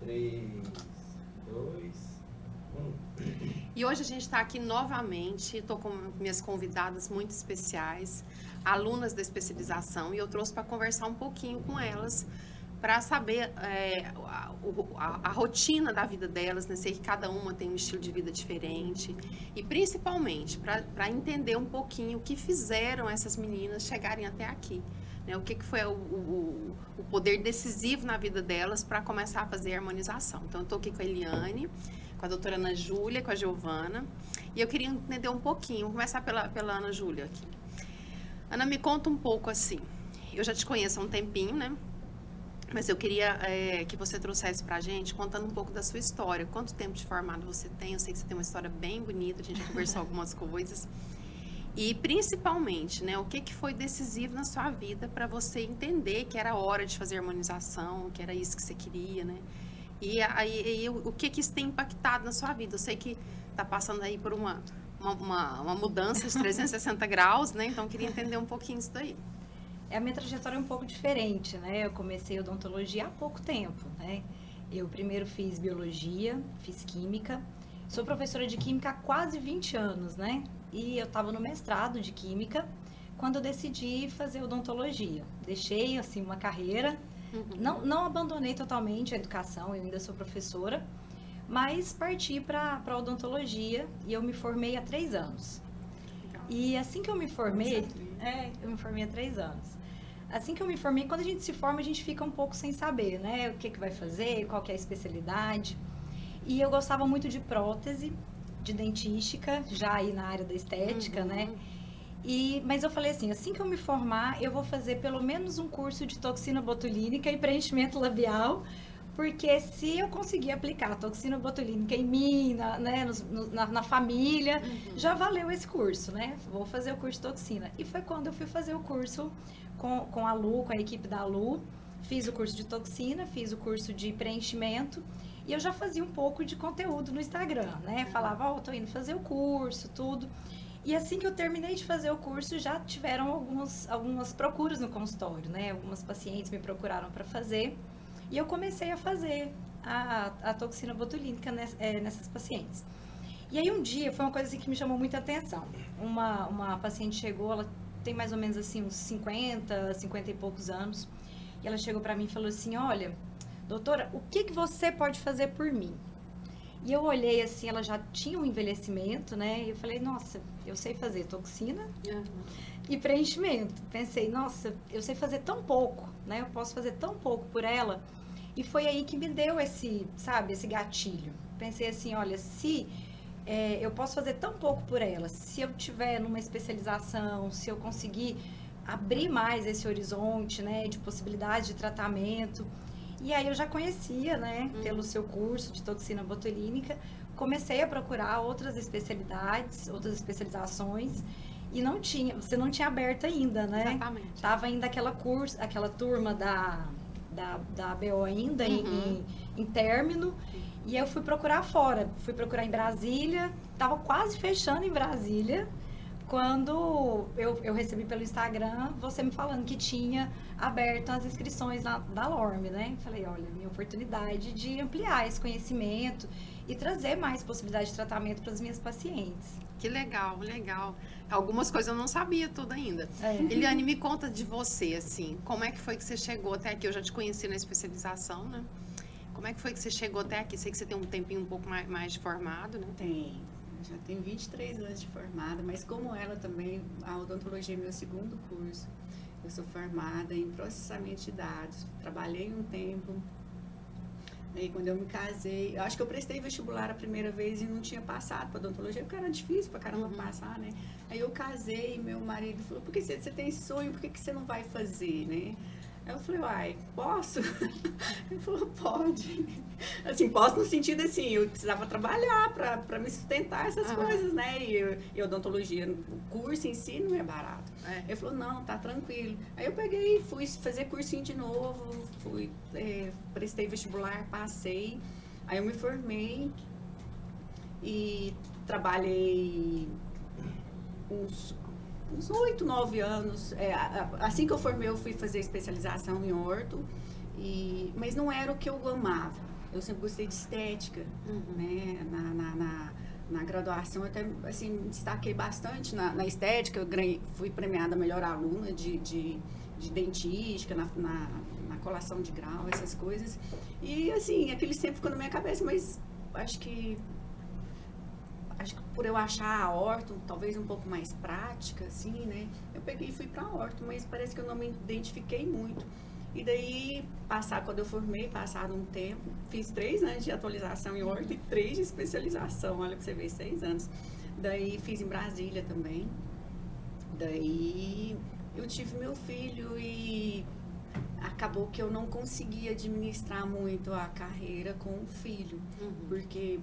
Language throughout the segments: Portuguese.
3, 2, 1. E hoje a gente está aqui novamente, estou com minhas convidadas muito especiais, alunas da especialização, e eu trouxe para conversar um pouquinho com elas, para saber a rotina da vida delas, né? Sei que cada uma tem um estilo de vida diferente, e principalmente para entender um pouquinho o que fizeram essas meninas chegarem até aqui. Né? O que foi o poder decisivo na vida delas para começar a fazer a harmonização. Então, eu estou aqui com a Eliane, com a doutora Ana Júlia, com a Giovana, e eu queria entender um pouquinho, vou começar pela Ana Júlia aqui. Ana, me conta um pouco assim, eu já te conheço há um tempinho, né? Mas eu queria que você trouxesse pra gente, contando um pouco da sua história. Quanto tempo de formado você tem? Eu sei que você tem uma história bem bonita, a gente já conversou algumas coisas. E principalmente, né, o que foi decisivo na sua vida para você entender que era hora de fazer harmonização, que era isso que você queria, né? E aí, o que isso tem impactado na sua vida? Eu sei que está passando aí por uma mudança de 360 graus, né? Então, eu queria entender um pouquinho isso daí. A minha trajetória é um pouco diferente, né? Eu comecei odontologia há pouco tempo, né? Eu primeiro fiz biologia, fiz química. Sou professora de química há quase 20 anos, né? E eu estava no mestrado de química quando eu decidi fazer odontologia. Deixei, assim, uma carreira. Não abandonei totalmente a educação, eu ainda sou professora, mas parti para odontologia e eu me formei há 3 anos. Legal. E assim que eu me formei, eu me formei há 3 anos. Assim que eu me formei, quando a gente se forma, a gente fica um pouco sem saber, né? O que vai fazer, qual que é a especialidade. E eu gostava muito de prótese, de dentística, já aí na área da estética, né? Mas eu falei assim que eu me formar, eu vou fazer pelo menos um curso de toxina botulínica e preenchimento labial, porque se eu conseguir aplicar a toxina botulínica em mim, na família, já valeu esse curso, né? Vou fazer o curso de toxina. E foi quando eu fui fazer o curso com a Lu, com a equipe da Lu, fiz o curso de toxina, fiz o curso de preenchimento, e eu já fazia um pouco de conteúdo no Instagram, né? Falava, tô indo fazer o curso, tudo. E assim que eu terminei de fazer o curso, já tiveram algumas procuras no consultório, né? Algumas pacientes me procuraram para fazer. E eu comecei a fazer a toxina botulínica nessas pacientes. E aí um dia, foi uma coisa assim que me chamou muita atenção. Uma paciente chegou, ela tem mais ou menos assim uns 50 e poucos anos. E ela chegou para mim e falou assim, olha, doutora, o que você pode fazer por mim? E eu olhei assim, ela já tinha um envelhecimento, né? E eu falei, nossa, eu sei fazer toxina e preenchimento. Pensei, nossa, eu sei fazer tão pouco, né? Eu posso fazer tão pouco por ela. E foi aí que me deu esse gatilho. Pensei assim, olha, se eu posso fazer tão pouco por ela, se eu tiver numa especialização, se eu conseguir abrir mais esse horizonte, né? De possibilidade de tratamento. E aí eu já conhecia, né, pelo seu curso de toxina botulínica, comecei a procurar outras especialidades, outras especializações, e você não tinha aberto ainda, né? Exatamente. Tava ainda aquela turma da ABO ainda em término, e eu fui procurar fora, fui procurar em Brasília, tava quase fechando em Brasília, quando eu recebi pelo Instagram você me falando que tinha aberto as inscrições da LORM, né? Falei, olha, minha oportunidade de ampliar esse conhecimento e trazer mais possibilidade de tratamento para as minhas pacientes. Que legal, legal. Algumas coisas eu não sabia tudo ainda. Eliane, me conta de você, assim, como é que foi que você chegou até aqui? Eu já te conheci na especialização, né? Como é que foi que você chegou até aqui? Sei que você tem um tempinho um pouco mais de formado, né? Já tenho 23 anos de formada, mas como ela também, a odontologia é meu segundo curso. Eu sou formada em processamento de dados, trabalhei um tempo. Aí quando eu me casei, eu acho que eu prestei vestibular a primeira vez e não tinha passado para odontologia, porque era difícil pra caramba passar, né? Aí eu casei e meu marido falou, por que você tem esse sonho, por que você não vai fazer, né? Aí eu falei, uai, posso? Ele falou, pode. Assim, posso no sentido assim, eu precisava trabalhar para me sustentar essas coisas, né? E odontologia, o curso em si não é barato. Ele falou, não, tá tranquilo. Aí eu peguei, fui fazer cursinho de novo, prestei vestibular, passei. Aí eu me formei e trabalhei uns 8, 9 anos. Assim que eu formei, eu fui fazer especialização em orto, mas não era o que eu amava. eu sempre gostei de estética, né? Na graduação, eu até, assim, me destaquei bastante na estética. Eu fui premiada melhor aluna de dentística, na colação de grau, essas coisas. E, assim, aquele sempre ficou na minha cabeça, mas acho que por eu achar a orto talvez um pouco mais prática, assim, né? Eu peguei e fui pra orto, mas parece que eu não me identifiquei muito. E daí, quando eu formei, passado um tempo, fiz 3 anos de atualização em orto e 3 de especialização, olha pra você ver, 6 anos. Daí fiz em Brasília também. Daí eu tive meu filho e acabou que eu não conseguia administrar muito a carreira com o filho, porque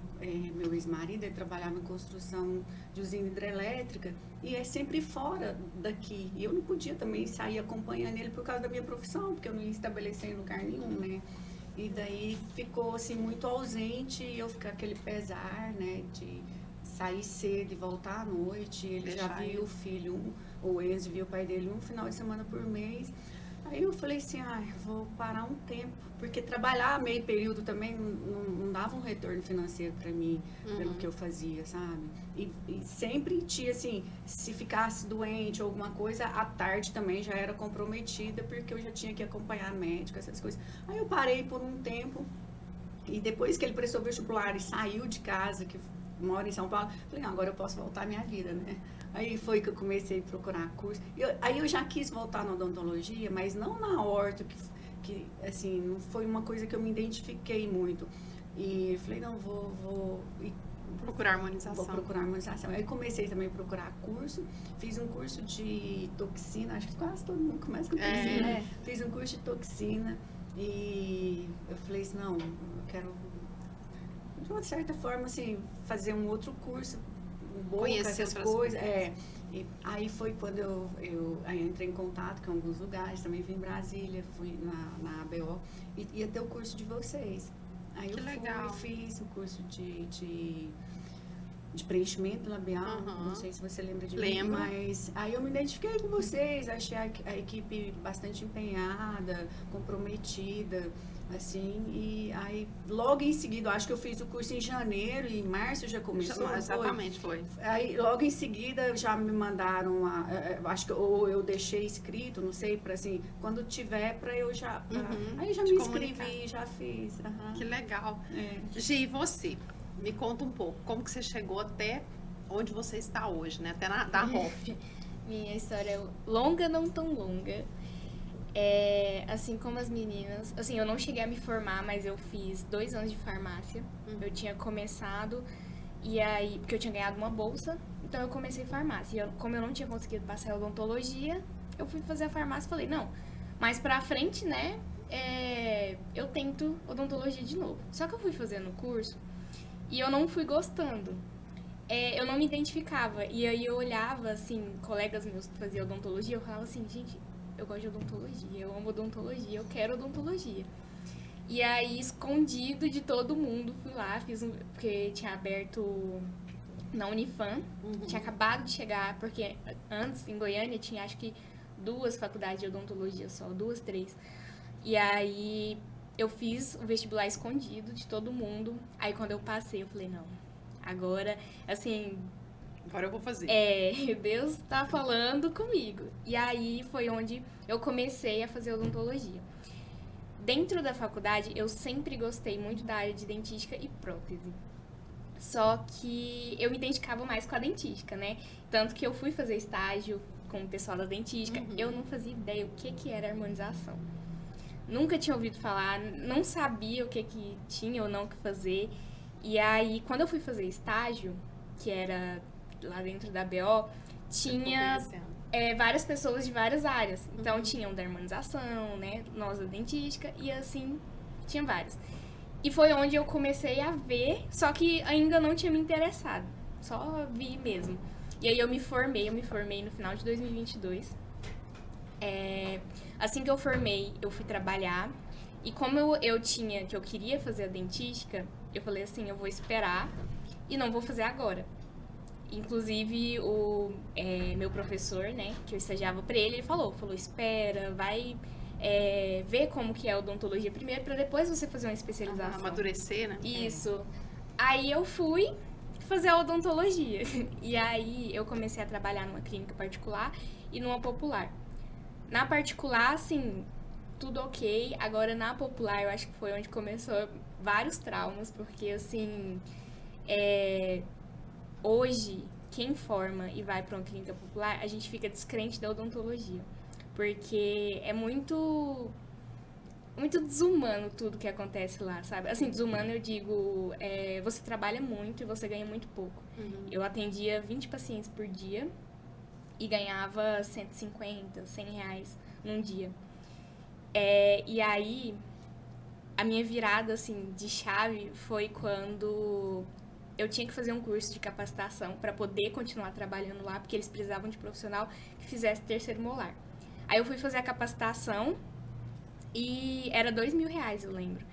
meu ex-marido, ele trabalhava em construção de usina hidrelétrica e é sempre fora daqui. E eu não podia também sair acompanhando ele por causa da minha profissão, porque eu não ia estabelecer em lugar nenhum, né? E daí ficou assim muito ausente e eu ficar aquele pesar, né, de sair cedo e voltar à noite. Ele já viu o filho, o Enzo viu o pai dele um final de semana por mês. Aí eu falei assim, vou parar um tempo, porque trabalhar meio período também não dava um retorno financeiro para mim, pelo que eu fazia, sabe? E sempre tinha, assim, se ficasse doente ou alguma coisa, à tarde também já era comprometida, porque eu já tinha que acompanhar médico, essas coisas. Aí eu parei por um tempo, e depois que ele prestou vestibular e saiu de casa, que mora em São Paulo, falei, agora eu posso voltar à minha vida, né? Aí foi que eu comecei a procurar curso. Aí eu já quis voltar na odontologia, mas não na orto, que assim, não foi uma coisa que eu me identifiquei muito. E falei, não, vou procurar harmonização. Vou procurar harmonização. Aí comecei também a procurar curso. Fiz um curso de toxina, acho que quase todo mundo começa com toxina. Fiz um curso de toxina e eu falei assim, não, eu quero, de uma certa forma, assim, fazer um outro curso. Conhecer essas coisas. E aí foi quando eu entrei em contato com alguns lugares, também vim em Brasília, fui na ABO, e ia ter o curso de vocês. Aí que eu legal. Fiz o curso de preenchimento labial, não sei se você lembra de mim, mas aí eu me identifiquei com vocês, achei a equipe bastante empenhada, comprometida, assim, e aí logo em seguida, acho que eu fiz o curso em janeiro e em março já começou. Exatamente, foi. Aí logo em seguida já me mandaram, acho que ou eu deixei escrito, não sei, para assim, quando tiver para eu já, aí já me inscrevi, já fiz. Que legal. Gi, e você? Me conta um pouco, como que você chegou até onde você está hoje, né? Até da ROF. Minha história é longa, não tão longa. Assim como as meninas, assim, eu não cheguei a me formar, mas eu fiz 2 anos de farmácia. Eu tinha começado, e aí, porque eu tinha ganhado uma bolsa, então eu comecei farmácia. E como eu não tinha conseguido passar a odontologia, eu fui fazer a farmácia e falei, não, mais pra frente, né, eu tento odontologia de novo. Só que eu fui fazendo o curso e eu não fui gostando. Eu não me identificava. E aí eu olhava, assim, colegas meus que faziam odontologia, eu falava assim, gente, eu gosto de odontologia, eu amo odontologia, eu quero odontologia. E aí, escondido de todo mundo, fui lá, porque tinha aberto na Unifam, tinha acabado de chegar, porque antes, em Goiânia, tinha acho que 2 faculdades de odontologia só, 2, 3. E aí, eu fiz o vestibular escondido de todo mundo. Aí, quando eu passei, eu falei, não, agora, assim... Agora eu vou fazer. Deus tá falando comigo. E aí foi onde eu comecei a fazer odontologia. Dentro da faculdade, eu sempre gostei muito da área de dentística e prótese. Só que eu me identificava mais com a dentística, né? Tanto que eu fui fazer estágio com o pessoal da dentística, eu não fazia ideia o que era harmonização. Nunca tinha ouvido falar, não sabia o que tinha ou não que fazer. E aí, quando eu fui fazer estágio, que era lá dentro da BO, tinha várias pessoas de várias áreas. Então, tinham da harmonização, né, nós da dentística, e assim, tinha várias. E foi onde eu comecei a ver, só que ainda não tinha me interessado. Só vi mesmo. E aí eu me formei no final de 2022. Assim que eu formei, eu fui trabalhar. E como eu queria fazer a dentística, eu falei assim, eu vou esperar e não vou fazer agora. Inclusive, o meu professor, né, que eu estagiava pra ele falou, espera, vai ver como que é a odontologia primeiro, para depois você fazer uma especialização. Amadurecer, né? Isso. Aí eu fui fazer a odontologia. E aí eu comecei a trabalhar numa clínica particular e numa popular. Na particular, assim, tudo ok. Agora, na popular, eu acho que foi onde começou vários traumas, porque, assim, hoje, quem forma e vai para uma clínica popular, a gente fica descrente da odontologia. Porque é muito desumano tudo que acontece lá, sabe? Assim, desumano eu digo, você trabalha muito e você ganha muito pouco. Uhum. Eu atendia 20 pacientes por dia e ganhava 150, 100 reais num dia. E aí, a minha virada, assim, de chave foi quando eu tinha que fazer um curso de capacitação para poder continuar trabalhando lá, porque eles precisavam de profissional que fizesse terceiro molar. Aí eu fui fazer a capacitação e era R$2.000, eu lembro.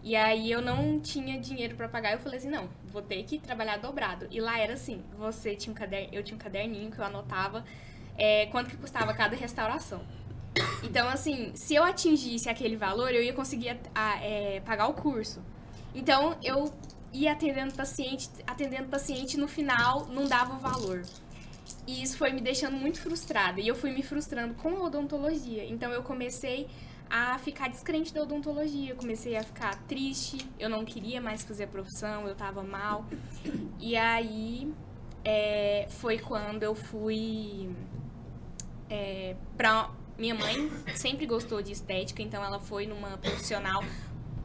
E aí eu não tinha dinheiro para pagar, eu falei assim, não, vou ter que trabalhar dobrado. E lá era assim, eu tinha um caderninho que eu anotava quanto que custava cada restauração. Então, assim, se eu atingisse aquele valor, eu ia conseguir pagar o curso. Então, eu ia atendendo paciente, no final não dava o valor. E isso foi me deixando muito frustrada. E eu fui me frustrando com a odontologia. Então, eu comecei a ficar descrente da odontologia. Eu comecei a ficar triste. Eu não queria mais fazer a profissão. Eu tava mal. E aí, foi quando eu fui pra... Minha mãe sempre gostou de estética. Então, ela foi numa profissional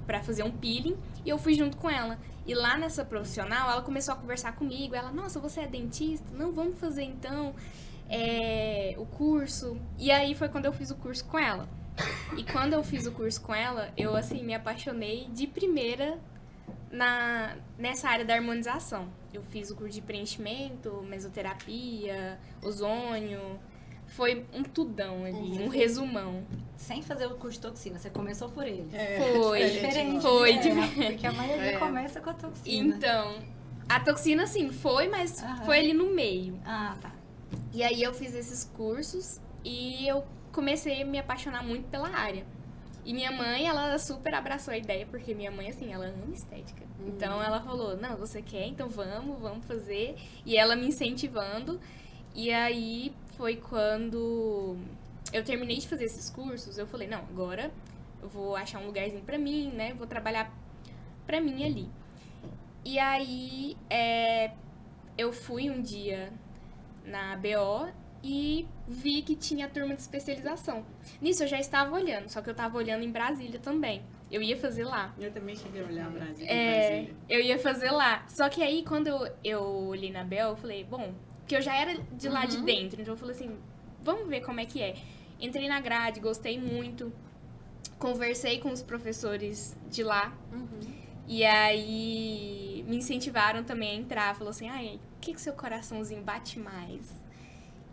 pra fazer um peeling. E eu fui junto com ela. E lá nessa profissional, ela começou a conversar comigo. Ela, nossa, você é dentista? Não, vamos fazer então o curso. E aí foi quando eu fiz o curso com ela. E quando eu fiz o curso com ela, eu, assim, me apaixonei de primeira nessa área da harmonização. Eu fiz o curso de preenchimento, mesoterapia, ozônio. Foi um tudão ali, um resumão. Sem fazer o curso de toxina, você começou por ele. Foi. É diferente. Foi Porque a maioria começa com a toxina. Então, a toxina, sim, foi, mas foi ali no meio. Ah, tá. E aí eu fiz esses cursos e eu comecei a me apaixonar muito pela área. E minha mãe, ela super abraçou a ideia, porque minha mãe, assim, ela ama estética. Então, ela falou, não, você quer? Então vamos fazer. E ela me incentivando. E aí foi quando eu terminei de fazer esses cursos, eu falei, não, agora eu vou achar um lugarzinho pra mim, né? Vou trabalhar pra mim ali. E aí eu fui um dia na BO e vi que tinha turma de especialização. Nisso eu já estava olhando, só que eu estava olhando em Brasília também. Eu ia fazer lá. Eu também cheguei a olhar Brasília. Eu ia fazer lá. Só que aí, quando eu olhei na BO, eu falei, bom, porque eu já era de lá de dentro, então eu falei assim, vamos ver como é que é. Entrei na grade, gostei muito, conversei com os professores de lá, e aí me incentivaram também a entrar, falou assim, ai, o que seu coraçãozinho bate mais?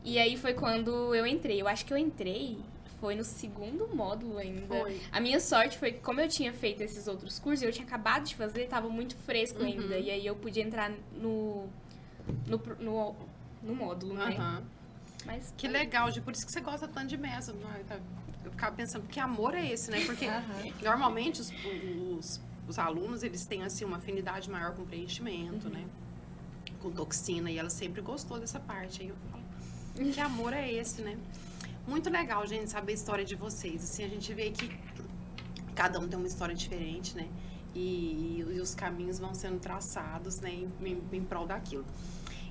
E aí foi quando eu entrei, eu acho que eu entrei, foi no segundo módulo ainda. Foi. A minha sorte foi que, como eu tinha feito esses outros cursos, eu tinha acabado de fazer, tava muito fresco ainda, e aí eu podia entrar no módulo, né? Mas Que legal, Gi, por isso que você gosta tanto de mesa. Eu ficava pensando, que amor é esse, né? Porque normalmente os alunos, eles têm, assim, uma afinidade maior com preenchimento, né? Com toxina, e ela sempre gostou dessa parte. Aí eu falo, que amor é esse, né? Muito legal, gente, saber a história de vocês. Assim, a gente vê que cada um tem uma história diferente, né? E os caminhos vão sendo traçados, né? Em prol daquilo.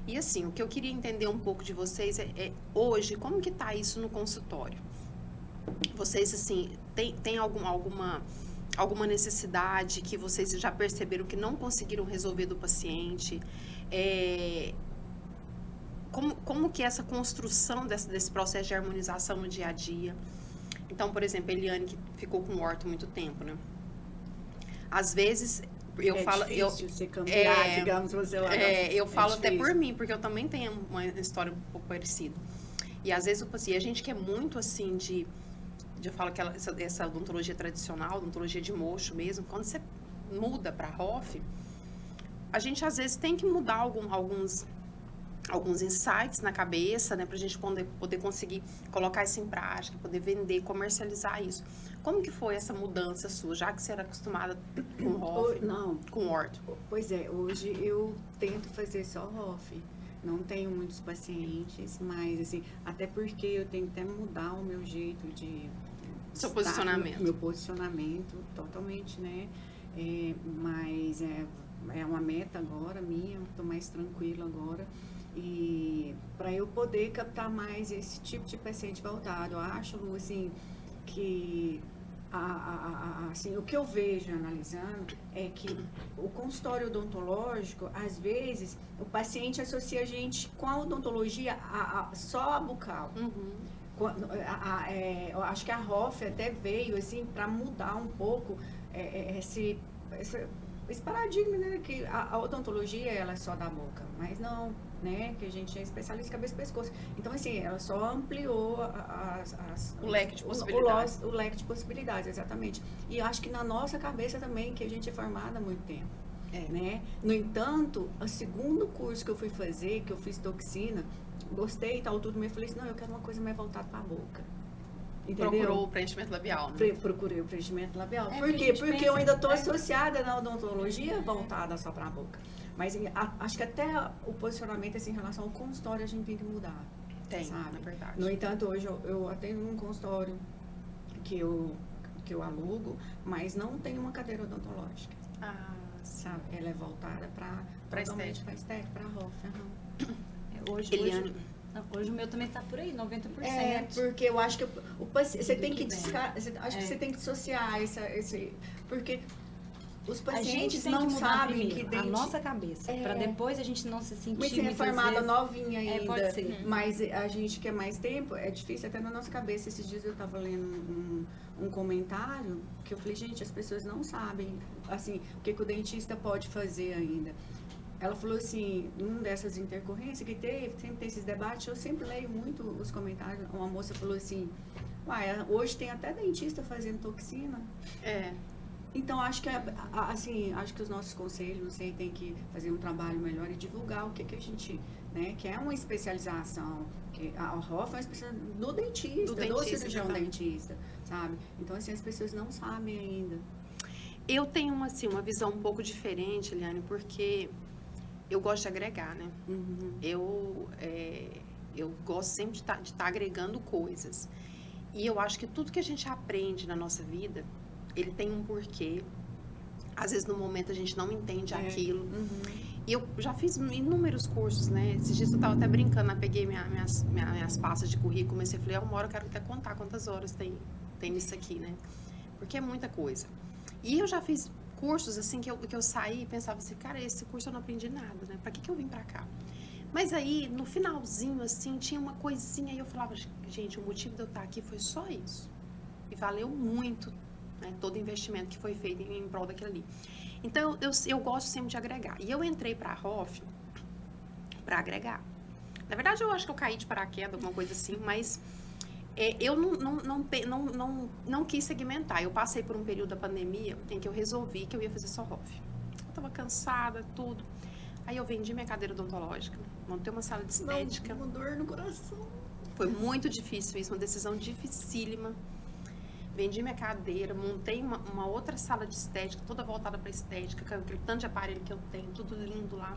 E assim, o que eu queria entender um pouco de vocês é hoje, como que tá isso no consultório? Vocês, assim, tem alguma necessidade que vocês já perceberam que não conseguiram resolver do paciente? Como que é essa construção desse processo de harmonização no dia a dia? Então, por exemplo, a Eliane, que ficou com o orto muito tempo, né? Às vezes... Eu falo, difícil você cambiar, digamos, você lá. Eu falo até por mim, porque eu também tenho uma história um pouco parecida. E às vezes a gente que é muito assim eu falo que essa odontologia tradicional, odontologia de mocho mesmo, quando você muda para ROF, a gente às vezes tem que mudar alguns alguns insights na cabeça, né, pra gente poder conseguir colocar isso em prática, poder vender, comercializar isso. Como que foi essa mudança sua, já que você era acostumada com ROF, Não, com orto? pois é, hoje eu tento fazer só ROF. Não tenho muitos pacientes, mas assim, até porque eu tenho que até mudar o meu jeito de Seu estar, posicionamento. Meu posicionamento totalmente, né? Mas é uma meta agora minha, estou mais tranquila agora. E para eu poder captar mais esse tipo de paciente voltado, eu acho, Lu, assim, que assim, o que eu vejo analisando é que o consultório odontológico, às vezes, o paciente associa a gente com a odontologia só a bucal. Uhum. Eu acho que a ROF até veio assim para mudar um pouco esse paradigma, né, que a odontologia ela é só da boca, mas não, né, que a gente é especialista em cabeça e pescoço. Então assim, ela só ampliou O leque de possibilidades. o leque de possibilidades, exatamente. E eu acho que na nossa cabeça também, que a gente é formada há muito tempo. Né? No entanto, o segundo curso que eu fui fazer, que eu fiz toxina, gostei e tal, tudo, mas eu falei assim, não, eu quero uma coisa mais voltada para a boca. Entendeu? Procurou o preenchimento labial, né? Procurei o preenchimento labial. É, Por porque a quê? gente Porque pensa eu ainda que- estou associada na odontologia voltada só para a boca. Mas acho que até o posicionamento assim, em relação ao consultório a gente tem que mudar. Tem, sabe? na verdade. No entanto, hoje eu atendo num consultório que eu alugo, mas não tem uma cadeira odontológica. Ah, Sabe? Ela é voltada para Pra totalmente para estética, para ROF. Eliane, Hoje o meu também tá por aí, 90%. Porque eu acho que você Do tem que que vem. acho que você tem que dissociar esse porque os A gente pacientes tem não que mudar sabem primeiro que a dente nossa cabeça, É. pra depois a gente não se sentir mas você é muitas formada vezes... novinha ainda, pode ser. mas a gente quer mais tempo, é difícil até na nossa cabeça. Esses dias eu tava lendo um comentário que eu falei, gente, as pessoas não sabem, assim, o que o dentista pode fazer ainda. Ela falou assim, numa dessas intercorrências que teve, sempre tem esses debates, eu sempre leio muito os comentários. Uma moça falou assim, uai, hoje tem até dentista fazendo toxina. Então, acho que, assim, acho que os nossos conselhos, não sei, tem que fazer um trabalho melhor e divulgar o que a gente, né, que é uma especialização, que a ROF é uma especialização do dentista, do cirurgião dentista, sabe? Então, assim, as pessoas não sabem ainda. eu tenho uma visão um pouco diferente, Eliane, porque eu gosto de agregar, né? Uhum. Eu gosto sempre de estar agregando coisas. E eu acho que tudo que a gente aprende na nossa vida, ele tem um porquê. Às vezes, no momento, a gente não entende aquilo. Uhum. E eu já fiz inúmeros cursos, né? Esses dias eu estava até brincando, né? Peguei minhas pastas de currículo, comecei a falar, uma hora eu quero até contar quantas horas tem nisso aqui, né? Porque é muita coisa. E eu já fiz cursos, assim, que eu saí e pensava assim, cara, esse curso eu não aprendi nada, né? Pra que eu vim pra cá? Mas aí, no finalzinho, assim, tinha uma coisinha e eu falava, gente, o motivo de eu estar aqui foi só isso. E valeu muito, né? Todo o investimento que foi feito em prol daquilo ali. Então, eu gosto sempre de agregar. E eu entrei pra ROF pra agregar. Na verdade, eu acho que eu caí de paraquedas, alguma coisa assim, mas eu não quis segmentar. Eu passei por um período da pandemia em que eu resolvi que eu ia fazer só ROF. Eu tava cansada, tudo. Aí eu vendi minha cadeira odontológica, montei uma sala de estética. Uma dor no coração. Foi muito difícil isso, uma decisão dificílima. Vendi minha cadeira, montei uma outra sala de estética, toda voltada para estética, com aquele tanto de aparelho que eu tenho, tudo lindo lá.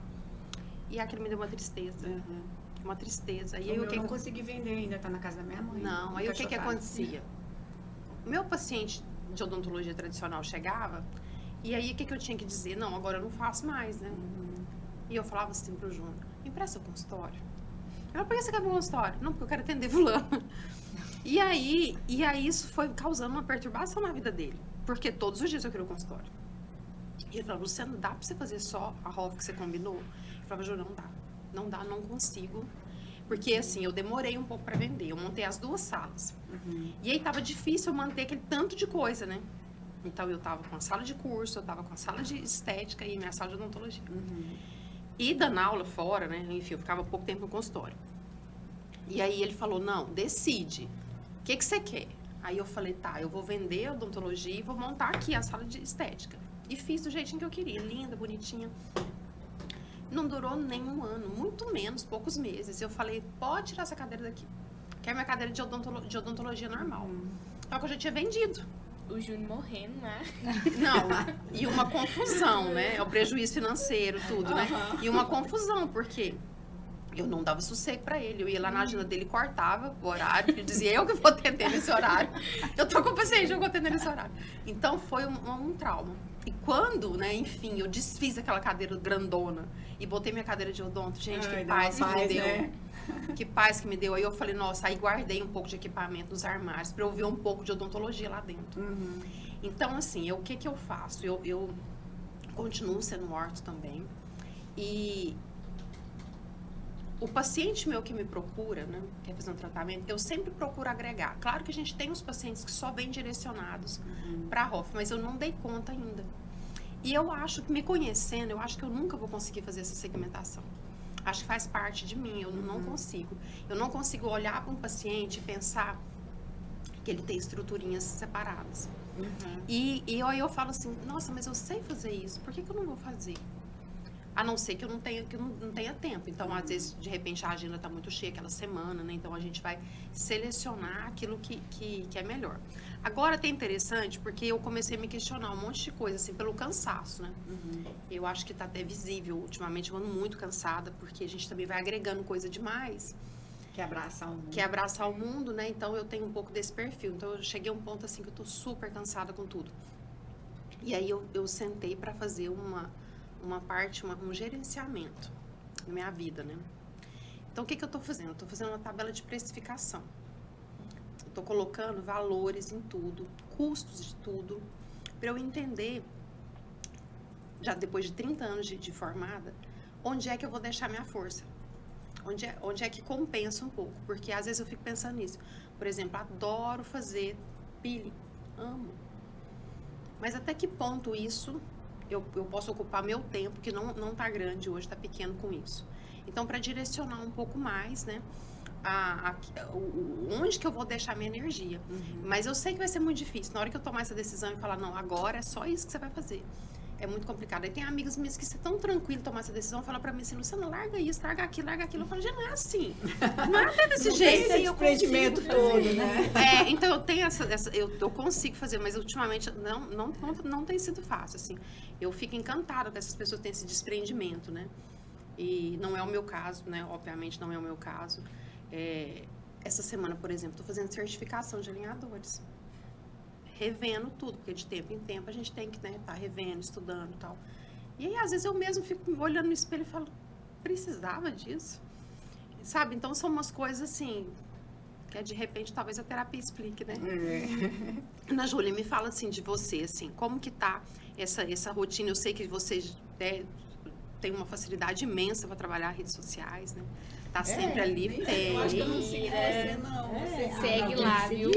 E aquilo me deu uma tristeza. Uhum. Uma tristeza. E aí, Eu não consegui vender ainda, tá na casa da minha mãe. Não, aí o que Encaixotado. acontecia? O meu paciente de odontologia tradicional chegava, e aí o que eu tinha que dizer? Não, agora eu não faço mais, né? E eu falava assim pro Júnior, me empresta o consultório. Ela, por que você quer meu consultório? Não, porque eu quero atender fulano. E aí isso foi causando uma perturbação na vida dele. Porque todos os dias eu queria o consultório. E ele falava, Luciano, dá pra você fazer só a ROF que você combinou? Eu falava, Júnior, não dá. Não dá, não consigo. Porque, assim, eu demorei um pouco pra vender. Eu montei as duas salas. Uhum. E aí tava difícil eu manter aquele tanto de coisa, né? Então eu tava com a sala de curso, eu tava com a sala de estética e minha sala de odontologia. Uhum. E dando aula fora, né? Enfim, eu ficava pouco tempo no consultório. E aí ele falou, não, decide. O que você quer? Aí eu falei, tá, eu vou vender a odontologia e vou montar aqui a sala de estética. E fiz do jeitinho que eu queria, linda, bonitinha. Não durou nem um ano, muito menos, poucos meses. Eu falei, pode tirar essa cadeira daqui. Que é minha cadeira de odontologia normal. Só que eu já tinha vendido. O Júnior morrendo, né? Não, e uma confusão, né? É o prejuízo financeiro, tudo, né? E uma confusão, porque eu não dava sossego pra ele. Eu ia lá na agenda dele, cortava o horário, ele dizia, eu que vou atender nesse horário. Eu tô com o paciente, eu vou atender nesse horário. Então, foi um trauma. E quando, né, enfim, eu desfiz aquela cadeira grandona e botei minha cadeira de odonto, gente, que paz que me deu. Né? Que paz que me deu. Aí eu falei, nossa, aí guardei um pouco de equipamento nos armários pra eu ver um pouco de odontologia lá dentro. Então, assim, o que eu faço? Eu continuo sendo orto também. E o paciente meu que me procura, né, quer fazer um tratamento, eu sempre procuro agregar. Claro que a gente tem os pacientes que só vêm direcionados para a HOF, mas eu não dei conta ainda. E eu acho que, me conhecendo, eu acho que eu nunca vou conseguir fazer essa segmentação. Acho que faz parte de mim, eu não consigo. Eu não consigo olhar para um paciente e pensar que ele tem estruturinhas separadas. E aí eu falo assim, nossa, mas eu sei fazer isso, por que eu não vou fazer? A não ser que eu não tenha tempo. Então, às vezes, de repente, a agenda está muito cheia aquela semana, né? Então, a gente vai selecionar aquilo que é melhor. Agora, tem interessante, porque eu comecei a me questionar um monte de coisa, assim, pelo cansaço, né? Eu acho que está até visível. Ultimamente, eu ando muito cansada, porque a gente também vai agregando coisa demais. Quer abraçar o mundo. Quer abraçar o mundo, né? Então, eu tenho um pouco desse perfil. Então, eu cheguei a um ponto, assim, que eu tô super cansada com tudo. E aí, eu sentei para fazer um gerenciamento na minha vida, né? Então, o que eu tô fazendo? Eu tô fazendo uma tabela de precificação. Eu tô colocando valores em tudo, custos de tudo, para eu entender, já depois de 30 anos de formada, onde é que eu vou deixar minha força. Onde é que compensa um pouco. Porque, às vezes, eu fico pensando nisso. Por exemplo, adoro fazer peeling. Amo. Mas até que ponto isso... Eu posso ocupar meu tempo, que não tá grande hoje, tá pequeno com isso. Então, para direcionar um pouco mais, né, onde que eu vou deixar minha energia. Mas eu sei que vai ser muito difícil. Na hora que eu tomar essa decisão e falar, não, agora é só isso que você vai fazer. É muito complicado. Aí tem amigas minhas que, se é tão tranquilo tomar essa decisão, fala pra mim assim, Luciana, larga isso, larga aquilo. Eu falo, já não é assim. Não é até desse jeito. Esse desprendimento todo, né? Então eu tenho eu consigo fazer, mas ultimamente não tem sido fácil, assim. Eu fico encantada com essas pessoas que têm esse desprendimento, né? E não é o meu caso, né? Obviamente não é o meu caso. Essa semana, por exemplo, estou fazendo certificação de alinhadores. Revendo tudo, porque de tempo em tempo a gente tem que, né, tá revendo, estudando e tal. E aí, às vezes, eu mesmo fico olhando no espelho e falo, precisava disso? Sabe? Então, são umas coisas, assim, que de repente, talvez a terapia explique, né? Ana Júlia, me fala, assim, de você, assim, como que tá essa rotina? Eu sei que você tem uma facilidade imensa para trabalhar redes sociais, né? Tá sempre ali. Eu acho que eu não sigo você, não. Segue lá, viu?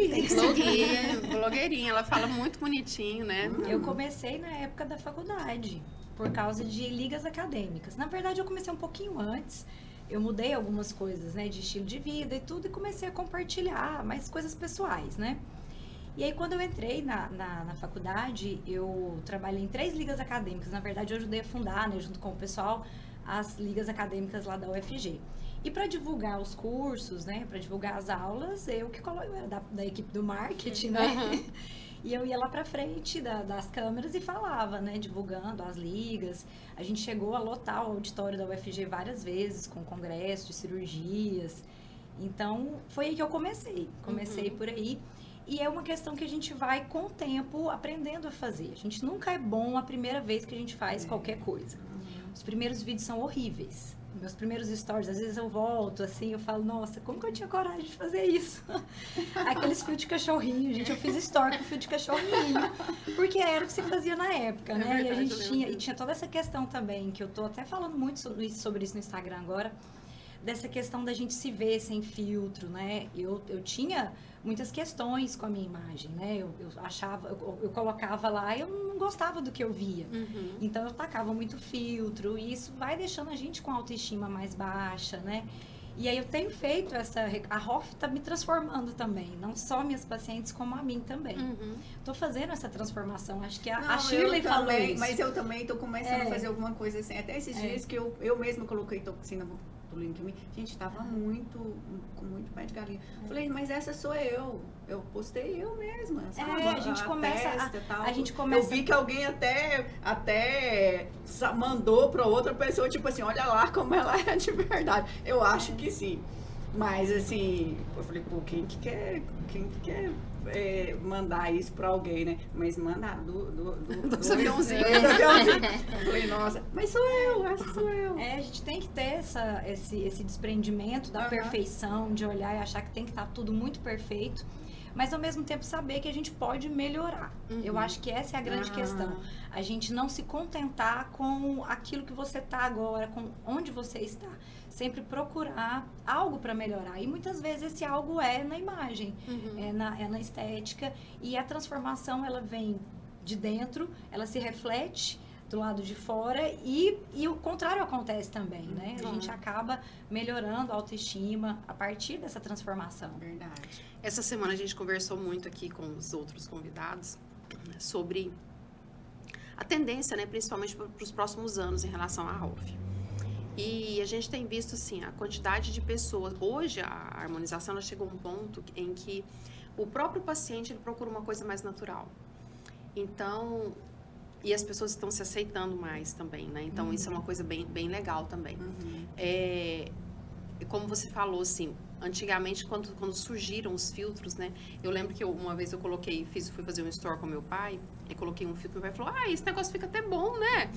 Blogueirinha, ela fala muito bonitinho, né? Eu comecei na época da faculdade, por causa de ligas acadêmicas. Na verdade, eu comecei um pouquinho antes. Eu mudei algumas coisas, né, de estilo de vida e tudo, e comecei a compartilhar mais coisas pessoais, né? E aí, quando eu entrei na faculdade, eu trabalhei em 3 ligas acadêmicas. Na verdade, eu ajudei a fundar, né, junto com o pessoal, as ligas acadêmicas lá da UFG. E para divulgar os cursos, né, para divulgar as aulas, eu era da equipe do marketing, né? E eu ia lá para frente das câmeras e falava, né, divulgando as ligas. A gente chegou a lotar o auditório da UFG várias vezes, com congressos de cirurgias. Então, foi aí que eu comecei. Comecei por aí. E é uma questão que a gente vai, com o tempo, aprendendo a fazer. A gente nunca é bom a primeira vez que a gente faz qualquer coisa. Os primeiros vídeos são horríveis. Meus primeiros stories, às vezes eu volto assim, eu falo, nossa, como que eu tinha coragem de fazer isso? Aqueles fios de cachorrinho, gente, eu fiz story com fio de cachorrinho, porque era o que se fazia na época, né? Verdade, e a gente tinha toda essa questão também, que eu tô até falando muito sobre isso no Instagram agora, dessa questão da gente se ver sem filtro, né? Eu tinha muitas questões com a minha imagem, né? Eu achava, eu colocava lá e eu não gostava do que eu via. Então, eu tacava muito filtro e isso vai deixando a gente com a autoestima mais baixa, né? E aí eu tenho feito a ROF está me transformando também, não só minhas pacientes, como a mim também. Estou fazendo essa transformação, acho que a Shirley falou isso. Mas eu também estou começando a fazer alguma coisa assim, até esses dias que eu mesma coloquei toxina botulínica em mim, gente, estava com muito pé de galinha. Falei, mas essa sou eu postei eu mesma, sabe? A gente começa a gente começa. Eu vi que alguém até mandou para outra pessoa, tipo assim, olha lá como ela é de verdade. Eu acho que sim. Mas assim, eu falei, pô, quem que quer mandar isso para alguém, né? Mas mandar do aviãozinho. Eu falei, nossa, mas sou eu, essa sou eu. A gente tem que ter esse desprendimento da perfeição, de olhar e achar que tem que estar tudo muito perfeito. Mas ao mesmo tempo saber que a gente pode melhorar. Eu acho que essa é a grande questão. A gente não se contentar com aquilo que você está agora, com onde você está. Sempre procurar algo para melhorar. E muitas vezes esse algo é na imagem, é na estética. E a transformação, ela vem de dentro, ela se reflete do lado de fora e o contrário acontece também, né? A gente acaba melhorando a autoestima a partir dessa transformação. Verdade. Essa semana a gente conversou muito aqui com os outros convidados sobre a tendência, né, principalmente para os próximos anos em relação à ROF. E a gente tem visto, assim, a quantidade de pessoas... Hoje, a harmonização, ela chegou a um ponto em que o próprio paciente ele procura uma coisa mais natural. Então... E as pessoas estão se aceitando mais também, né? Então, isso é uma coisa bem legal também. Como você falou, assim, antigamente, quando surgiram os filtros, né? Eu lembro que uma vez eu fui fazer um store com meu pai, e coloquei um filtro, meu pai falou, esse negócio fica até bom, né?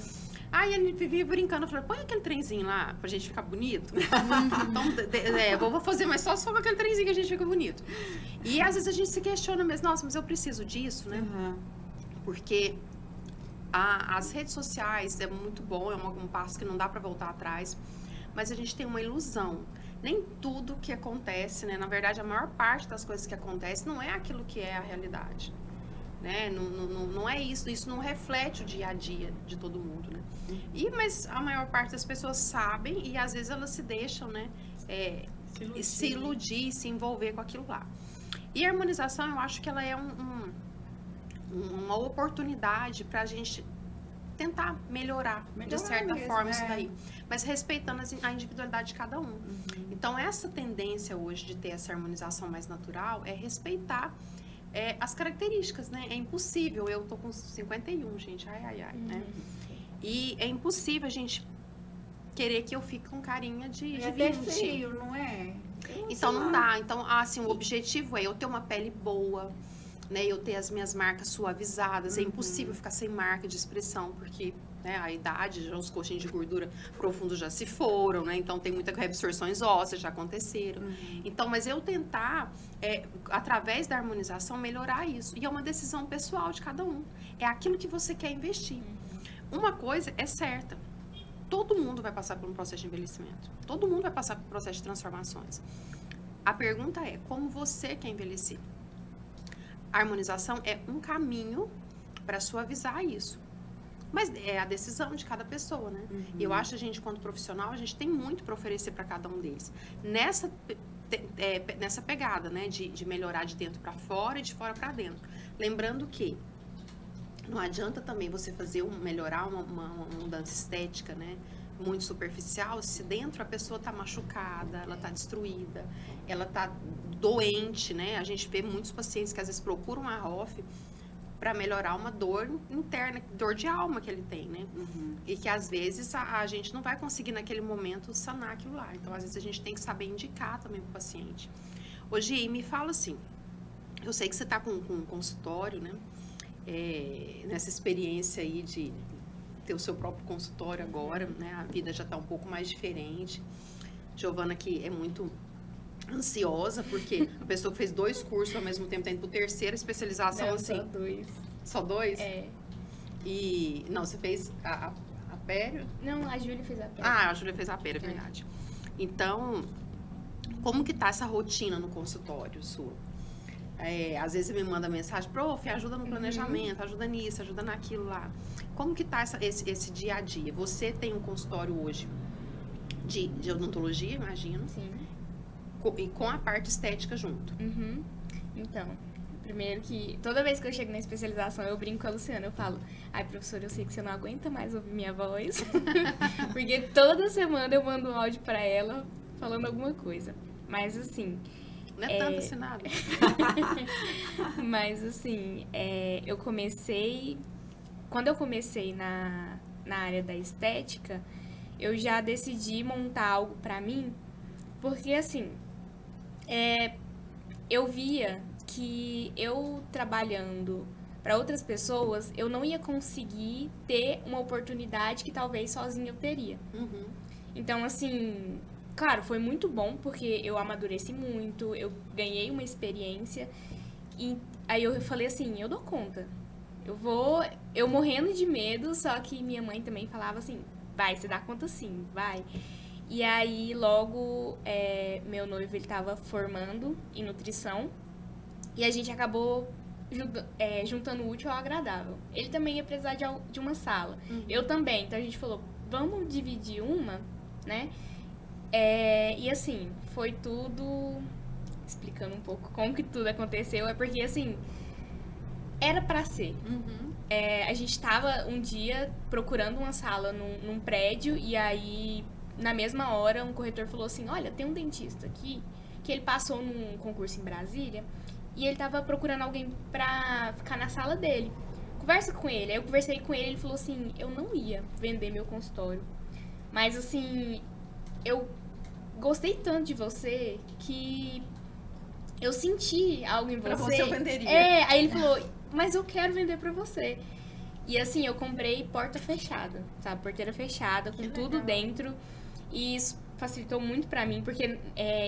Aí ele vivia brincando, eu falei, põe aquele trenzinho lá, pra gente ficar bonito. Então, vou fazer, mas só se for aquele trenzinho que a gente fica bonito. E às vezes a gente se questiona mesmo, nossa, mas eu preciso disso, né? Porque... As redes sociais é muito bom, é um passo que não dá para voltar atrás, mas a gente tem uma ilusão. Nem tudo que acontece, né? Na verdade, a maior parte das coisas que acontecem não é aquilo que é a realidade, né? Não é isso, isso não reflete o dia a dia de todo mundo, né? Mas a maior parte das pessoas sabem e às vezes elas se deixam, né? Se iludir, se envolver com aquilo lá. E a harmonização, eu acho que ela é uma oportunidade para a gente tentar melhorar de certa forma isso daí, mas respeitando a individualidade de cada um. Então, essa tendência hoje de ter essa harmonização mais natural é respeitar as características, né? É impossível, eu tô com 51, gente, né? E é impossível a gente querer que eu fique com carinha de 20. Feio, não é? Então, não dá. Então, assim, o objetivo é eu ter uma pele boa, né, eu ter as minhas marcas suavizadas. É impossível ficar sem marca de expressão, porque né, a idade, já os coxinhos de gordura profundo já se foram, né? Então tem muitas reabsorções ósseas, já aconteceram. Então, mas eu tentar, através da harmonização, melhorar isso. E é uma decisão pessoal de cada um. É aquilo que você quer investir. Uma coisa é certa. Todo mundo vai passar por um processo de envelhecimento. Todo mundo vai passar por um processo de transformações. A pergunta é, como você quer envelhecer? A harmonização é um caminho para suavizar isso. Mas é a decisão de cada pessoa, né? E eu acho que a gente, quanto profissional, a gente tem muito para oferecer para cada um deles. Nessa pegada, né? De melhorar de dentro para fora e de fora para dentro. Lembrando que não adianta também você melhorar uma mudança estética, né? Muito superficial, se dentro a pessoa está machucada, ela está destruída, ela está doente, né? A gente vê muitos pacientes que às vezes procuram a ROF para melhorar uma dor interna, dor de alma que ele tem, né? E que às vezes a gente não vai conseguir naquele momento sanar aquilo lá. Então, às vezes a gente tem que saber indicar também para o paciente. Hoje, me fala assim, eu sei que você está com um consultório, né? Nessa experiência aí de ter o seu próprio consultório agora, né? A vida já está um pouco mais diferente. Giovana aqui é muito ansiosa, porque a pessoa que fez 2 cursos ao mesmo tempo, está indo para a 3ª especialização, Não, assim. só 2. Só 2? E, não, você fez a pério? Não, a Júlia fez a pério. Ah, a Júlia fez a pério, é verdade. Então, como que tá essa rotina no consultório sua? Às vezes você me manda mensagem, prof, ajuda no planejamento, ajuda nisso, ajuda naquilo lá. Como que tá esse dia a dia? Você tem um consultório hoje de odontologia, imagino, Sim. e com a parte estética junto. Uhum. Então, primeiro que toda vez que eu chego na especialização, eu brinco com a Luciana, eu falo, ai, professora, eu sei que você não aguenta mais ouvir minha voz, porque toda semana eu mando um áudio pra ela falando alguma coisa. Mas assim, Não é tanto assim nada. mas assim, quando eu comecei na área da estética, eu já decidi montar algo pra mim, porque assim, eu via que eu trabalhando para outras pessoas, eu não ia conseguir ter uma oportunidade que talvez sozinha eu teria. Uhum. Então, assim, claro, foi muito bom porque eu amadureci muito, eu ganhei uma experiência e aí eu falei assim, eu dou conta. Eu morrendo de medo, só que minha mãe também falava assim, vai, você dá conta sim, vai. E aí, logo, meu noivo, ele tava formando em nutrição e a gente acabou juntando o útil ao agradável. Ele também ia precisar de uma sala. Uhum. Eu também. Então, a gente falou, vamos dividir uma, né? E assim, foi tudo... Explicando um pouco como que tudo aconteceu. É porque, assim, era pra ser. Uhum. A gente tava um dia procurando uma sala num prédio e aí... Na mesma hora, um corretor falou assim, olha, tem um dentista aqui que ele passou num concurso em Brasília e ele tava procurando alguém pra ficar na sala dele. Conversa com ele. Aí eu conversei com ele, ele falou assim, eu não ia vender meu consultório. Mas assim, eu gostei tanto de você que eu senti algo em Pra você. você eu venderia. Aí ele falou, mas eu quero vender pra você. E assim, eu comprei porta fechada, sabe? Porteira fechada, com tudo dentro. E isso facilitou muito pra mim, porque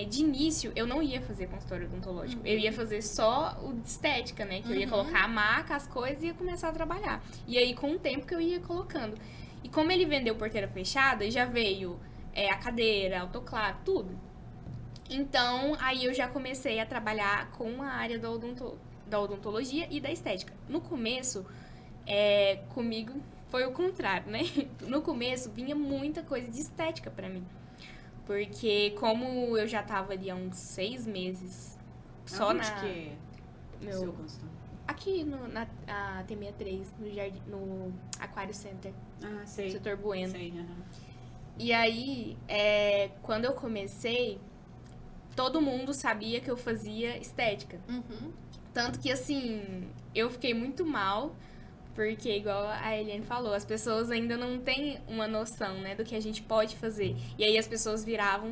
de início eu não ia fazer consultório odontológico. Eu ia fazer só o de estética, né? Que eu ia colocar a maca, as coisas e ia começar a trabalhar. E aí, com o tempo que eu ia colocando. E como ele vendeu porteira fechada, já veio a cadeira, autoclave, tudo. Então, aí eu já comecei a trabalhar com a área da odontologia e da estética. No começo, comigo foi o contrário, né? No começo vinha muita coisa de estética pra mim. Porque como eu já tava ali há uns 6 meses só Aonde que é o seu consultório? Aqui na T63, no Aquário Center, Ah, sei. setor Bueno. Sei, aham. E aí, quando eu comecei, todo mundo sabia que eu fazia estética. Uhum. Tanto que, assim, eu fiquei muito mal, porque, igual a Eliane falou, as pessoas ainda não têm uma noção, né, do que a gente pode fazer. E aí as pessoas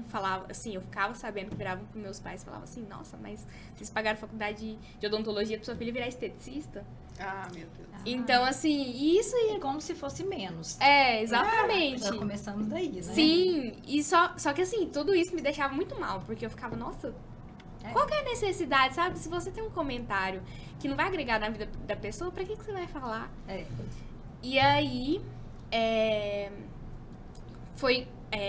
falavam, assim, eu ficava sabendo que viravam pros meus pais, falavam assim, nossa, mas vocês pagaram faculdade de odontologia pra sua filha virar esteticista? Ah, meu Deus. Então, assim, isso É como se fosse menos. exatamente. Já começamos daí, né? Sim, e só que assim, tudo isso me deixava muito mal, porque eu ficava, nossa, qual que é a necessidade, sabe? Se você tem um comentário que não vai agregar na vida da pessoa, pra que você vai falar? E aí, foi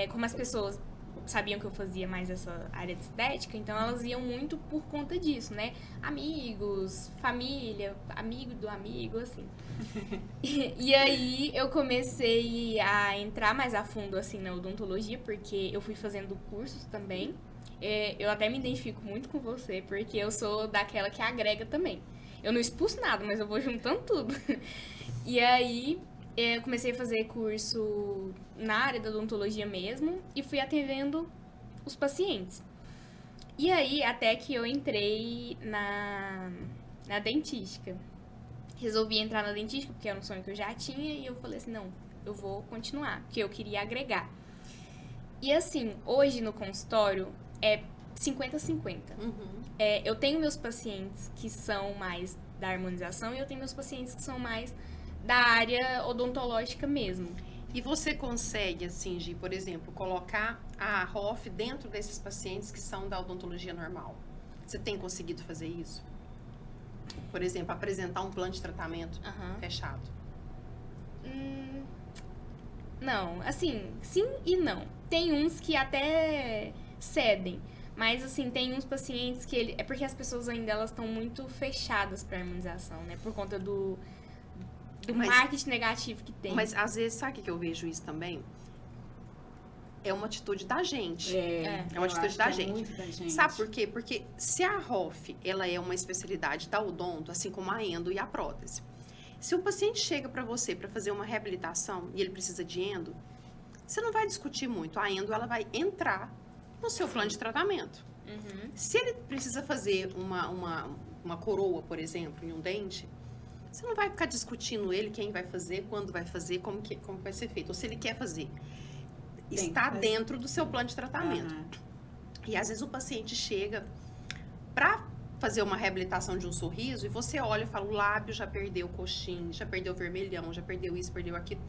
como as pessoas sabiam que eu fazia mais essa área de estética, então elas iam muito por conta disso, né? Amigos, família, amigo do amigo, assim. E aí eu comecei a entrar mais a fundo, assim, na odontologia, porque eu fui fazendo cursos também. Eu até me identifico muito com você, porque eu sou daquela que agrega também. Eu não expulso nada, mas eu vou juntando tudo. E aí, eu comecei a fazer curso na área da odontologia mesmo e fui atendendo os pacientes. E aí, até que eu entrei na dentística. Resolvi entrar na dentística, porque era um sonho que eu já tinha, e eu falei assim, não, eu vou continuar, porque eu queria agregar. E assim, hoje no consultório é 50-50. Uhum. Eu tenho meus pacientes que são mais da harmonização e eu tenho meus pacientes que são mais da área odontológica mesmo. E você consegue, assim, Gi, por exemplo, colocar a ROF dentro desses pacientes que são da odontologia normal? Você tem conseguido fazer isso? Por exemplo, apresentar um plano de tratamento fechado? Não, assim, sim e não. Tem uns que até cedem, mas assim, tem uns pacientes que é porque as pessoas ainda elas estão muito fechadas para harmonização, né? Por conta do marketing negativo que tem. Mas às vezes, sabe o que eu vejo isso também? é uma atitude da gente. É uma atitude da gente. Muito da gente. Sabe por quê? Porque se a ROF, ela é uma especialidade da odonto, assim como a endo e a prótese. Se o paciente chega para você para fazer uma reabilitação e ele precisa de endo, você não vai discutir muito. A endo, ela vai entrar no seu plano de tratamento. Se ele precisa fazer uma coroa, por exemplo, em um dente, você não vai ficar discutindo ele, quem vai fazer, quando vai fazer, como vai ser feito. Ou se ele quer fazer. Está dentro do seu plano de tratamento. E às vezes o paciente chega para fazer uma reabilitação de um sorriso e você olha e fala, o lábio já perdeu o coxim, já perdeu o vermelhão, já perdeu isso, perdeu aquilo.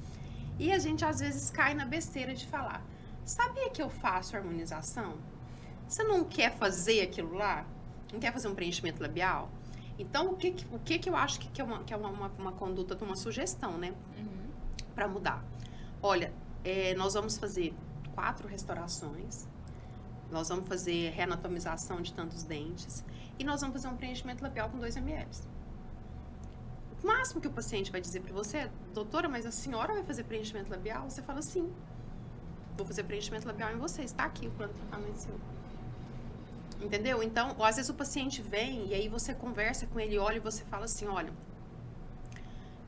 E a gente às vezes cai na besteira de falar, sabia que eu faço harmonização? Você não quer fazer aquilo lá? Não quer fazer um preenchimento labial? Então, o que eu acho que é uma conduta, uma sugestão, né? Para mudar. Olha, nós vamos fazer 4 restaurações, nós vamos fazer reanatomização de tantos dentes e nós vamos fazer um preenchimento labial com 2 ml. O máximo que o paciente vai dizer para você é, doutora, mas a senhora vai fazer preenchimento labial? Você fala, sim, vou fazer preenchimento labial em você, está aqui o plano de tratamento seu. Entendeu? Então, às vezes o paciente vem e aí você conversa com ele, olha e você fala assim, olha,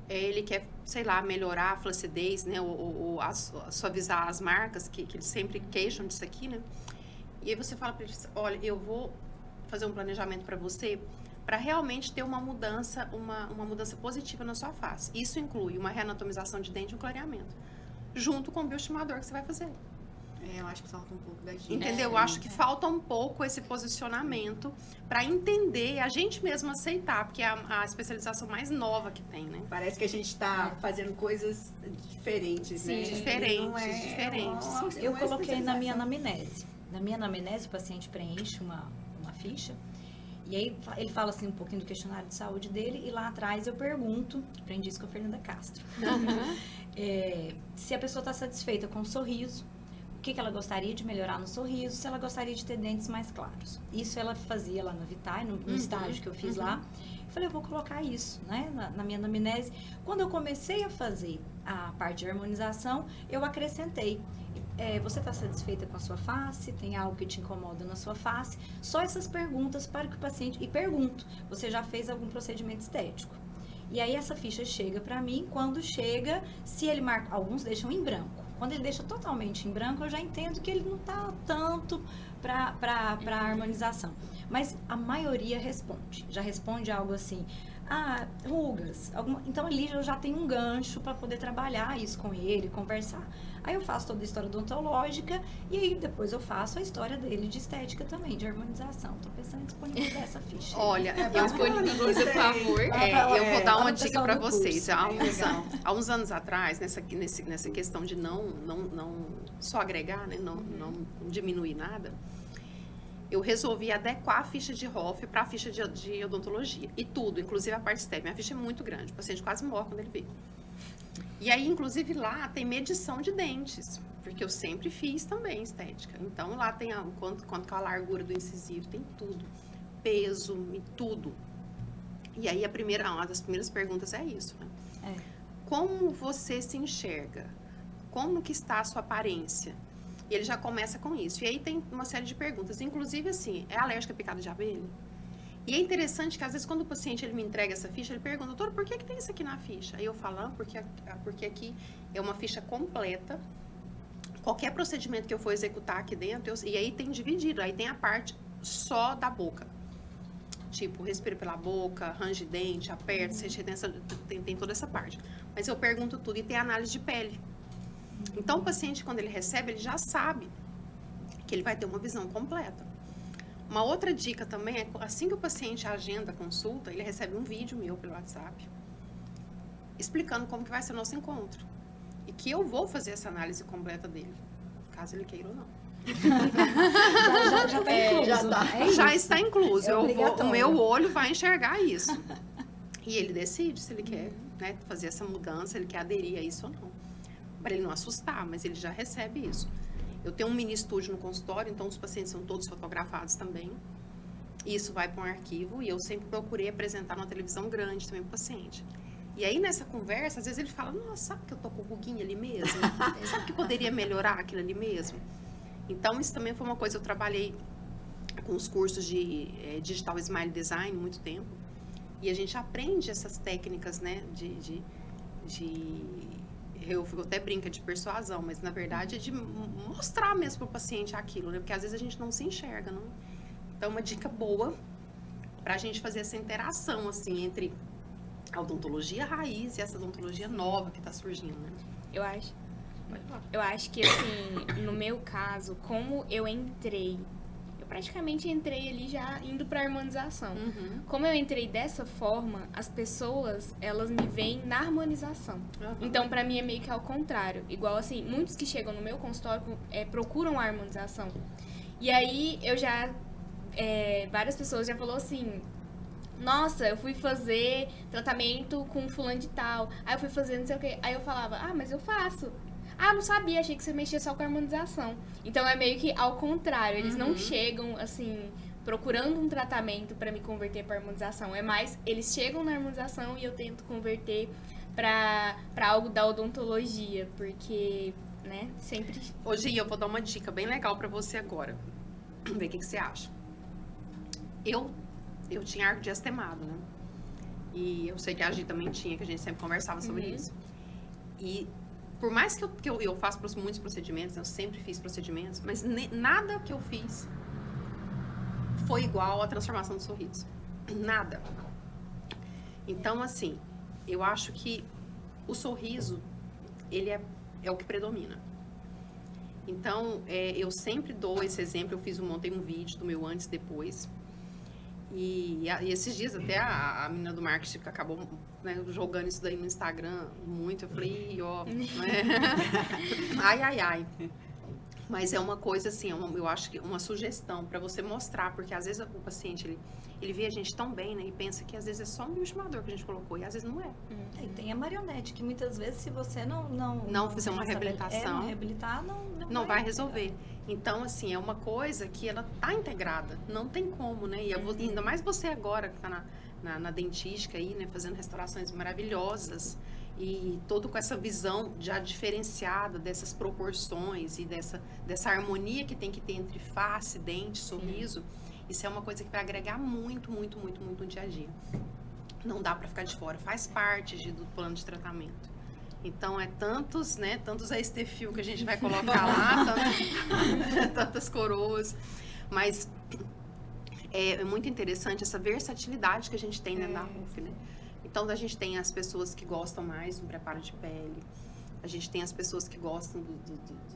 ele quer, sei lá, melhorar a flacidez, né, ou suavizar as marcas, que eles sempre queixam disso aqui, né? E aí você fala para ele, olha, eu vou fazer um planejamento para você para realmente ter uma mudança positiva na sua face. Isso inclui uma reanatomização de dente e um clareamento, junto com o bioestimulador que você vai fazer. Eu acho que falta um pouco da gente. Entendeu? Eu acho que falta um pouco esse posicionamento para entender, a gente mesmo aceitar, porque é a especialização mais nova que tem, né? Parece que a gente está fazendo coisas diferentes, Sim, né? diferentes. Eu coloquei na minha anamnese. Na minha anamnese, o paciente preenche uma ficha. E aí ele fala assim um pouquinho do questionário de saúde dele. E lá atrás eu pergunto, aprendi isso com a Fernanda Castro, se a pessoa está satisfeita com o sorriso, o que ela gostaria de melhorar no sorriso, se ela gostaria de ter dentes mais claros. Isso ela fazia lá na Vitae, no estágio que eu fiz lá. Eu falei, eu vou colocar isso, né, na minha anamnese. Quando eu comecei a fazer a parte de harmonização, eu acrescentei. Você está satisfeita com a sua face? Tem algo que te incomoda na sua face? Só essas perguntas para que o paciente... E pergunto, você já fez algum procedimento estético? E aí essa ficha chega para mim, quando chega, se ele marca... Alguns deixam em branco. Quando ele deixa totalmente em branco, eu já entendo que ele não está tanto para harmonização. Mas a maioria responde. Já responde algo assim, rugas. Então ali eu já tenho um gancho para poder trabalhar isso com ele, conversar. Aí eu faço toda a história odontológica e aí depois eu faço a história dele de estética também, de harmonização. Tô pensando em disponibilizar essa ficha. Olha, eu disponibilizo, por favor. Eu vou dar uma dica para do vocês. curso. Há uns anos atrás, nessa questão de não só agregar, né, não diminuir nada, eu resolvi adequar a ficha de ROF para a ficha de odontologia. E tudo, inclusive a parte estética. Minha ficha é muito grande, o paciente quase morre quando ele vê. E aí, inclusive, lá tem medição de dentes, porque eu sempre fiz também estética. Então, lá tem quanto que é a largura do incisivo, tem tudo. Peso e tudo. E aí, uma das primeiras perguntas é isso, né? Como você se enxerga? Como que está a sua aparência? E ele já começa com isso. E aí tem uma série de perguntas. Inclusive, assim, é alérgica a picada de abelha? E é interessante que, às vezes, quando o paciente ele me entrega essa ficha, ele pergunta, doutor, por que tem isso aqui na ficha? Aí eu falo, porque aqui é uma ficha completa. Qualquer procedimento que eu for executar aqui dentro, e aí tem dividido, aí tem a parte só da boca. Tipo, respiro pela boca, range dente, aperta, sente retenção, tem toda essa parte. Mas eu pergunto tudo e tem análise de pele. Então, o paciente, quando ele recebe, ele já sabe que ele vai ter uma visão completa. Uma outra dica também é, assim que o paciente agenda a consulta, ele recebe um vídeo meu pelo WhatsApp, explicando como que vai ser o nosso encontro. E que eu vou fazer essa análise completa dele, caso ele queira ou não. Já está incluso. Já está incluso. É o meu olho vai enxergar isso. E ele decide se ele quer, né, fazer essa mudança, ele quer aderir a isso ou não. Para ele não assustar, mas ele já recebe isso. Eu tenho um mini estúdio no consultório, então os pacientes são todos fotografados também. Isso vai para um arquivo e eu sempre procurei apresentar numa televisão grande também para o paciente. E aí, nessa conversa, às vezes ele fala, nossa, sabe que eu tô com ruguinha ali mesmo? Sabe que poderia melhorar aquilo ali mesmo? Então, isso também foi uma coisa, eu trabalhei com os cursos de Digital Smile Design muito tempo. E a gente aprende essas técnicas, né, eu fico até brinca de persuasão, mas na verdade é de mostrar mesmo para o paciente aquilo, né? Porque às vezes a gente não se enxerga, não? Então, uma dica boa para a gente fazer essa interação, assim, entre a odontologia raiz e essa odontologia nova que está surgindo, né? Eu acho que, assim, no meu caso, como eu praticamente entrei ali já indo pra harmonização. Uhum. Como eu entrei dessa forma, as pessoas, elas me veem na harmonização. Uhum. Então, pra mim, é meio que ao contrário. Igual, assim, muitos que chegam no meu consultório procuram a harmonização. E aí, várias pessoas já falaram assim, nossa, eu fui fazer tratamento com fulano de tal, aí eu fui fazer não sei o quê. Aí eu falava, mas eu faço. Não sabia, achei que você mexia só com a harmonização. Então, é meio que ao contrário. Eles não chegam, assim, procurando um tratamento pra me converter pra harmonização. É mais, eles chegam na harmonização e eu tento converter pra algo da odontologia. Porque, né, sempre... Ô, Gi, eu vou dar uma dica bem legal pra você agora. Vamos ver o que você acha. Eu tinha arco diastemado, né? E eu sei que a Gi também tinha, que a gente sempre conversava sobre isso. E... por mais que eu faça muitos procedimentos, eu sempre fiz procedimentos, mas nada que eu fiz foi igual à transformação do sorriso. Nada. Então, assim, eu acho que o sorriso, ele é o que predomina. Então, eu sempre dou esse exemplo, montei um vídeo do meu antes e depois. E esses dias até a menina do marketing que acabou, né, jogando isso daí no Instagram muito, eu falei, ai. Mas é uma coisa assim, eu acho que uma sugestão para você mostrar, porque às vezes o paciente, ele vê a gente tão bem, né, e pensa que às vezes é só um bioestimulador que a gente colocou, e às vezes não é. E tem a marionete, que muitas vezes se você não fizer uma reabilitação, não reabilitar, não vai resolver. Então, assim, é uma coisa que ela tá integrada, não tem como, né? E ainda mais você agora que tá na dentística aí, né, fazendo restaurações maravilhosas e todo com essa visão já diferenciada dessas proporções e dessa harmonia que tem que ter entre face, dente, sorriso. Isso é uma coisa que vai agregar muito, muito, muito, muito no dia a dia. Não dá para ficar de fora, faz parte do plano de tratamento. Então, tantos Aestefil que a gente vai colocar lá, tantas coroas. Mas é muito interessante essa versatilidade que a gente tem, né, na RUF, né? Então, a gente tem as pessoas que gostam mais do preparo de pele, a gente tem as pessoas que gostam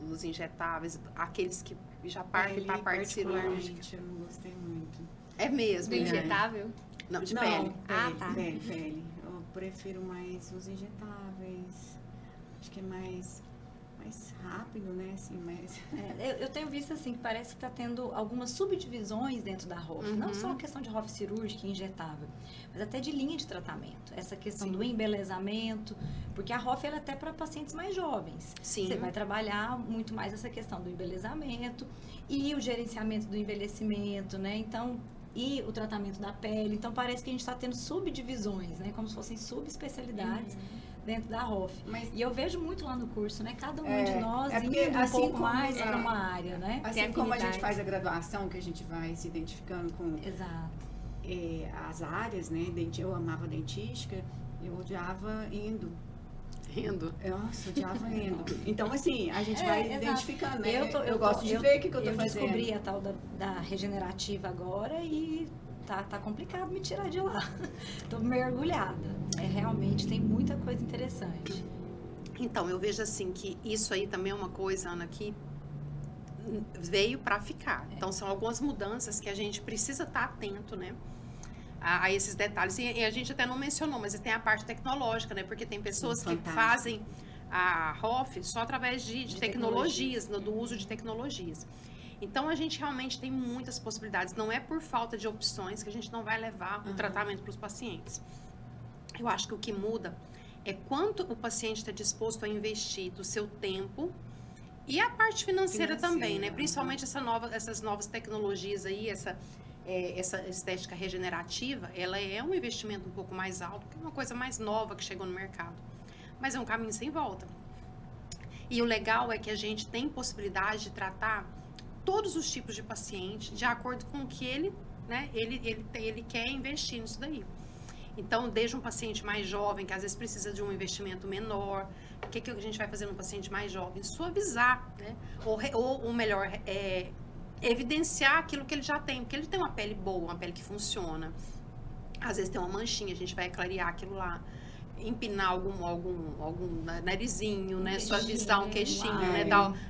dos injetáveis, aqueles que já partem para a parte cirúrgica. Eu não gostei muito. É mesmo, Do injetável? Não, de Não, pele. Pele. Eu prefiro mais os injetáveis. Acho que é mais rápido, né? Assim, mais... eu tenho visto assim que parece que está tendo algumas subdivisões dentro da ROF. Não só a questão de ROF cirúrgica e injetável, mas até de linha de tratamento. Essa questão do embelezamento, porque a ROF ela é até para pacientes mais jovens. Sim. Você vai trabalhar muito mais essa questão do embelezamento e o gerenciamento do envelhecimento, né? Então, e o tratamento da pele. Então, parece que a gente está tendo subdivisões, né? Como se fossem subespecialidades dentro da ROF. E eu vejo muito lá no curso, né? Cada um de nós indo um pouco mais para uma área, né? Assim como a gente faz a graduação, que a gente vai se identificando com as áreas, né? Eu amava dentística, eu odiava endo. Nossa, odiava endo. Então, assim, a gente vai identificando, né? Eu gosto de ver o que eu tô fazendo. Eu descobri a tal da regenerativa agora e tá complicado me tirar de lá. Tô mergulhada. Realmente tem muita coisa interessante. Então, eu vejo assim que isso aí também é uma coisa, Ana, que veio para ficar. Então, são algumas mudanças que a gente precisa estar atento, né? A esses detalhes. E a gente até não mencionou, mas tem a parte tecnológica, né? Porque tem pessoas que fazem a ROF só através de tecnologias, do uso de tecnologias. Então, a gente realmente tem muitas possibilidades. Não é por falta de opções que a gente não vai levar o tratamento para os pacientes. Eu acho que o que muda é quanto o paciente está disposto a investir do seu tempo e a parte financeira também, né? Principalmente essas novas tecnologias aí, essa estética regenerativa, ela é um investimento um pouco mais alto, que é uma coisa mais nova que chegou no mercado. Mas é um caminho sem volta. E o legal é que a gente tem possibilidade de tratar todos os tipos de paciente de acordo com o que ele, né, ele quer investir nisso daí. Então, desde um paciente mais jovem, que às vezes precisa de um investimento menor, o que a gente vai fazer no paciente mais jovem? Suavizar, né? Ou melhor, evidenciar aquilo que ele já tem, porque ele tem uma pele boa, uma pele que funciona. Às vezes tem uma manchinha, a gente vai clarear aquilo lá. Empinar algum narizinho, né? Suavizar um queixinho, né?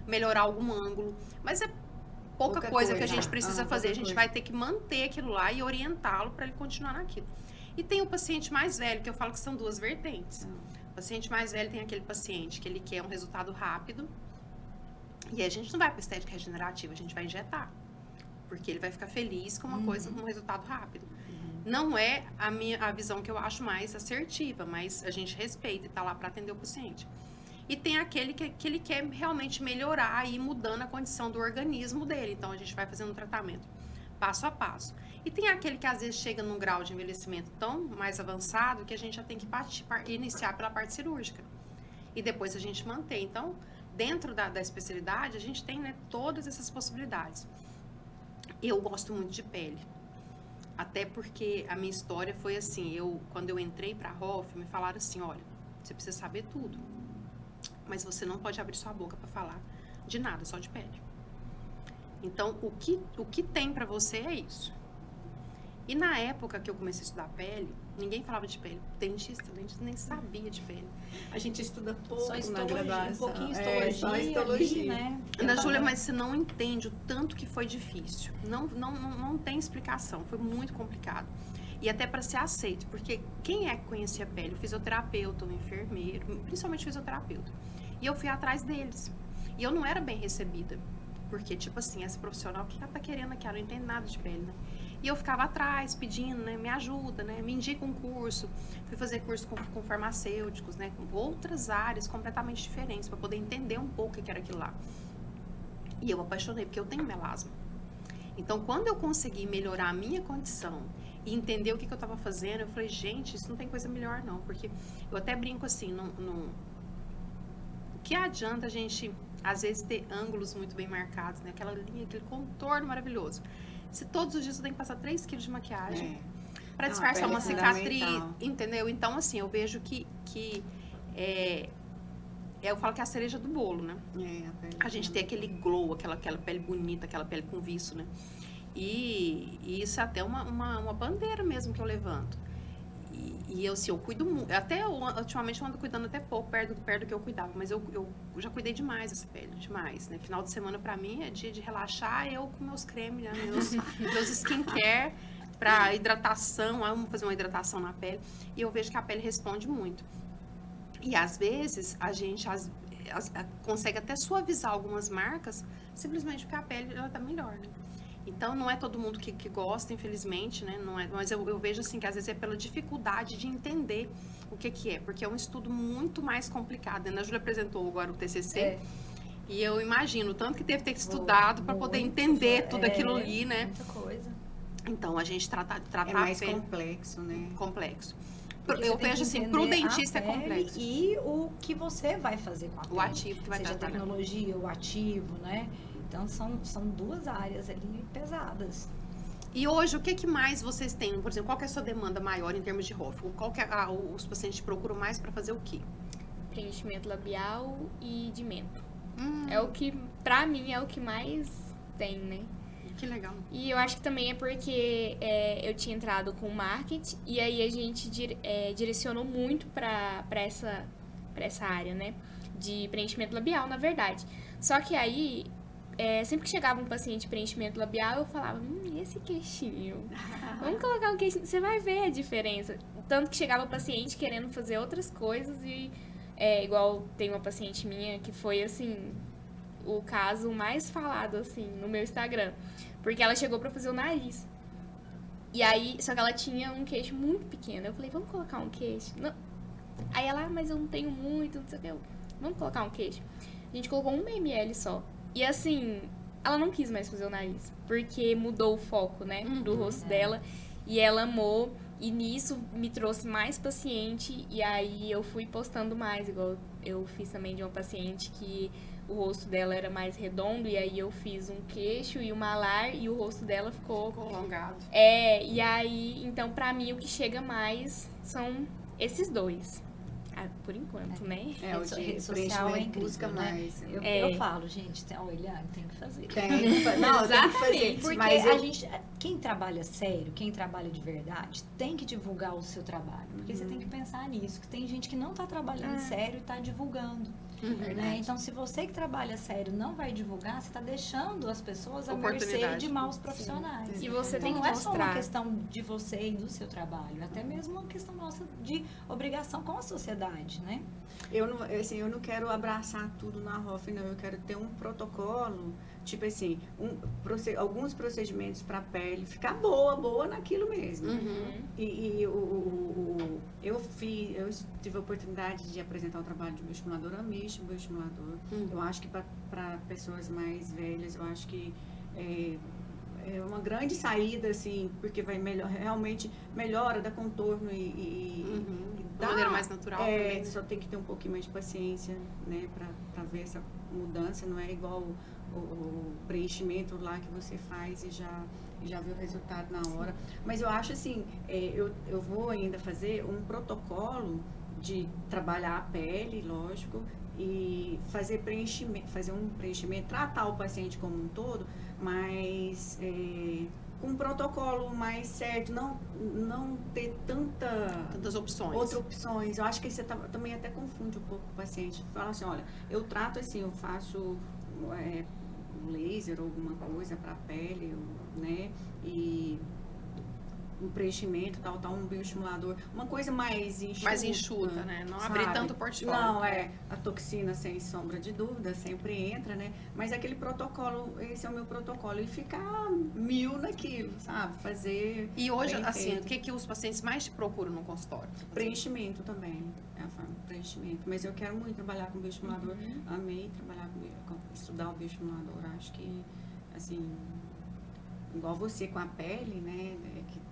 Melhorar algum ângulo. Mas é pouca coisa que a gente precisa fazer. A gente vai ter que manter aquilo lá e orientá-lo para ele continuar naquilo. E tem o paciente mais velho, que eu falo que são duas vertentes. O paciente mais velho tem aquele paciente que ele quer um resultado rápido. E aí a gente não vai para estética regenerativa, a gente vai injetar. Porque ele vai ficar feliz com uma coisa, com um resultado rápido. Não é a visão que eu acho mais assertiva, mas a gente respeita e tá lá para atender o paciente. E tem aquele que ele quer realmente melhorar e ir mudando a condição do organismo dele. Então, a gente vai fazendo um tratamento passo a passo. E tem aquele que às vezes chega num grau de envelhecimento tão mais avançado que a gente já tem que iniciar pela parte cirúrgica. E depois a gente mantém. Então, dentro da especialidade, a gente tem, né, todas essas possibilidades. Eu gosto muito de pele. Até porque a minha história foi assim, quando eu entrei para a Hoff, me falaram assim, olha, você precisa saber tudo, mas você não pode abrir sua boca para falar de nada, só de pele. Então, o que tem para você é isso. E na época que eu comecei a estudar pele, ninguém falava de pele. Dentista nem sabia de pele. A gente estuda pouco Só na histologia, graduação. um pouquinho histologia, só histologia. ali, né? Ana Júlia, mas você não entende o tanto que foi difícil. Não tem explicação. Foi muito complicado. E até para ser aceito. Porque quem é que conhecia a pele? O fisioterapeuta, o enfermeiro, principalmente o fisioterapeuta. E eu fui atrás deles. E eu não era bem recebida. Porque, tipo assim, essa profissional, o que ela tá querendo aqui? Ela não entende nada de pele, né? E eu ficava atrás, pedindo, né? Me ajuda, né? Me indica um curso. Fui fazer curso com farmacêuticos, né? Com outras áreas completamente diferentes, para poder entender um pouco o que era aquilo lá. E eu apaixonei, porque eu tenho melasma. Então, quando eu consegui melhorar a minha condição e entender o que eu estava fazendo, eu falei, gente, isso não tem coisa melhor, não. Porque eu até brinco assim, o que adianta a gente, às vezes, ter ângulos muito bem marcados, né? Aquela linha, aquele contorno maravilhoso. Se todos os dias você tem que passar 3 quilos de maquiagem para disfarçar uma cicatriz, entendeu? Então, assim, eu vejo que eu falo que é a cereja do bolo, né? A gente tem aquele glow, aquela pele bonita, aquela pele com viço, né? E isso é até uma bandeira mesmo que eu levanto. E eu, assim, eu cuido muito. Até ultimamente eu ando cuidando até pouco, perto do que eu cuidava. Mas eu já cuidei demais dessa pele, demais, né? Final de semana, pra mim, é dia de relaxar. Eu com meus cremes, né? meus skincare pra hidratação. Eu amo fazer uma hidratação na pele. E eu vejo que a pele responde muito. E, às vezes, a gente consegue até suavizar algumas marcas simplesmente porque a pele, ela tá melhor, né? Então, não é todo mundo que gosta, infelizmente, né? Não é, mas eu vejo, assim, que às vezes é pela dificuldade de entender o que é. Porque é um estudo muito mais complicado. A Ana Júlia apresentou agora o TCC. E eu imagino o tanto que teve que ter estudado para poder entender tudo aquilo ali, né? Muita coisa. Então, a gente trata é mais complexo, né? Complexo. Porque eu vejo assim, pro dentista é complexo. E o que você vai fazer com a pele. O ativo que vai seja a tratar, tecnologia, o ativo, né? Então, são duas áreas ali pesadas. E hoje, o que mais vocês têm? Por exemplo, qual que é a sua demanda maior em termos de Hoff? Qual que os pacientes procuram mais para fazer o quê? Preenchimento labial e de mento. É o que, pra mim, é o que mais tem, né? Que legal. E eu acho que também é porque eu tinha entrado com marketing e aí a gente direcionou muito pra essa área, né? De preenchimento labial, na verdade. Só que aí, sempre que chegava um paciente de preenchimento labial, eu falava, esse queixinho, vamos colocar um queixinho, você vai ver a diferença. Tanto que chegava o paciente querendo fazer outras coisas e, igual tem uma paciente minha que foi, assim, o caso mais falado, assim, no meu Instagram. Porque ela chegou pra fazer o nariz. E aí, só que ela tinha um queixo muito pequeno. Eu falei, vamos colocar um queixo? Não. Aí ela, mas eu não tenho muito, não sei o que. Vamos colocar um queixo. A gente colocou 1 ml só. E assim, ela não quis mais fazer o nariz, porque mudou o foco, né, do rosto É. dela, e ela amou, e nisso me trouxe mais paciente, e aí eu fui postando mais, igual eu fiz também de uma paciente que o rosto dela era mais redondo, e aí eu fiz um queixo e um malar, e o rosto dela ficou... Ficou alongado. E aí, então, pra mim, o que chega mais são esses dois. Por enquanto, né? O Rede de social é preenchimento incrível, busca né? mais. Eu falo, gente, Eliane, tem que fazer. Não, tem que fazer. Porque Mas a gente, quem trabalha sério, quem trabalha de verdade, tem que divulgar o seu trabalho. Porque você tem que pensar nisso, que tem gente que não tá trabalhando sério e tá divulgando. Né? Então, se você que trabalha sério não vai divulgar, você tá deixando as pessoas à mercê Oportunidade. de maus profissionais. E você Então, tem que não é só uma mostrar. questão de você e do seu trabalho, até mesmo uma questão nossa de obrigação com a sociedade, né? eu não quero abraçar tudo na ROF, não. Eu quero ter um protocolo, tipo assim, alguns procedimentos para a pele ficar boa naquilo mesmo. Eu tive a oportunidade de apresentar o trabalho de bioestimulador amish, bioestimulador. Eu acho que para pessoas mais velhas, eu acho que é uma grande saída, assim, porque vai realmente melhora, dá contorno e De maneira mais natural também. só tem que ter um pouquinho mais de paciência, né, para ver essa mudança. Não é igual o preenchimento lá que você faz e já vê o resultado na hora. Mas eu acho assim, eu vou ainda fazer um protocolo de trabalhar a pele, lógico, e fazer um preenchimento, tratar o paciente como um todo, mas com um protocolo mais certo, não ter Tantas opções. outras opções. Eu acho que você também até confunde um pouco o paciente. Fala assim, olha, eu trato assim, eu faço laser ou alguma coisa para a pele, né? E um preenchimento, um bioestimulador, uma coisa mais enxuta. Mais enxuta, né? Não sabe? abrir tanto portfólio. Não, a toxina, sem sombra de dúvida, sempre entra, né? Mas aquele protocolo, esse é o meu protocolo, e ficar 1000 naquilo, sabe? Fazer E hoje, bem assim, feito. o que os pacientes mais te procuram no consultório? Preenchimento também, é a forma de preenchimento. Mas eu quero muito trabalhar com bioestimulador. Amei trabalhar estudar o bioestimulador. Acho que, assim, igual você com a pele, né,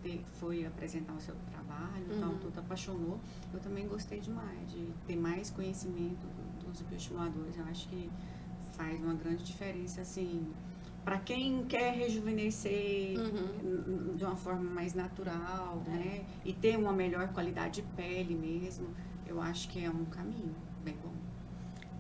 que foi apresentar o seu trabalho, então tudo apaixonou. Eu também gostei demais de ter mais conhecimento dos bioestimuladores. Eu acho que faz uma grande diferença, assim, para quem quer rejuvenescer de uma forma mais natural, né, e ter uma melhor qualidade de pele mesmo. Eu acho que é um caminho bem bom.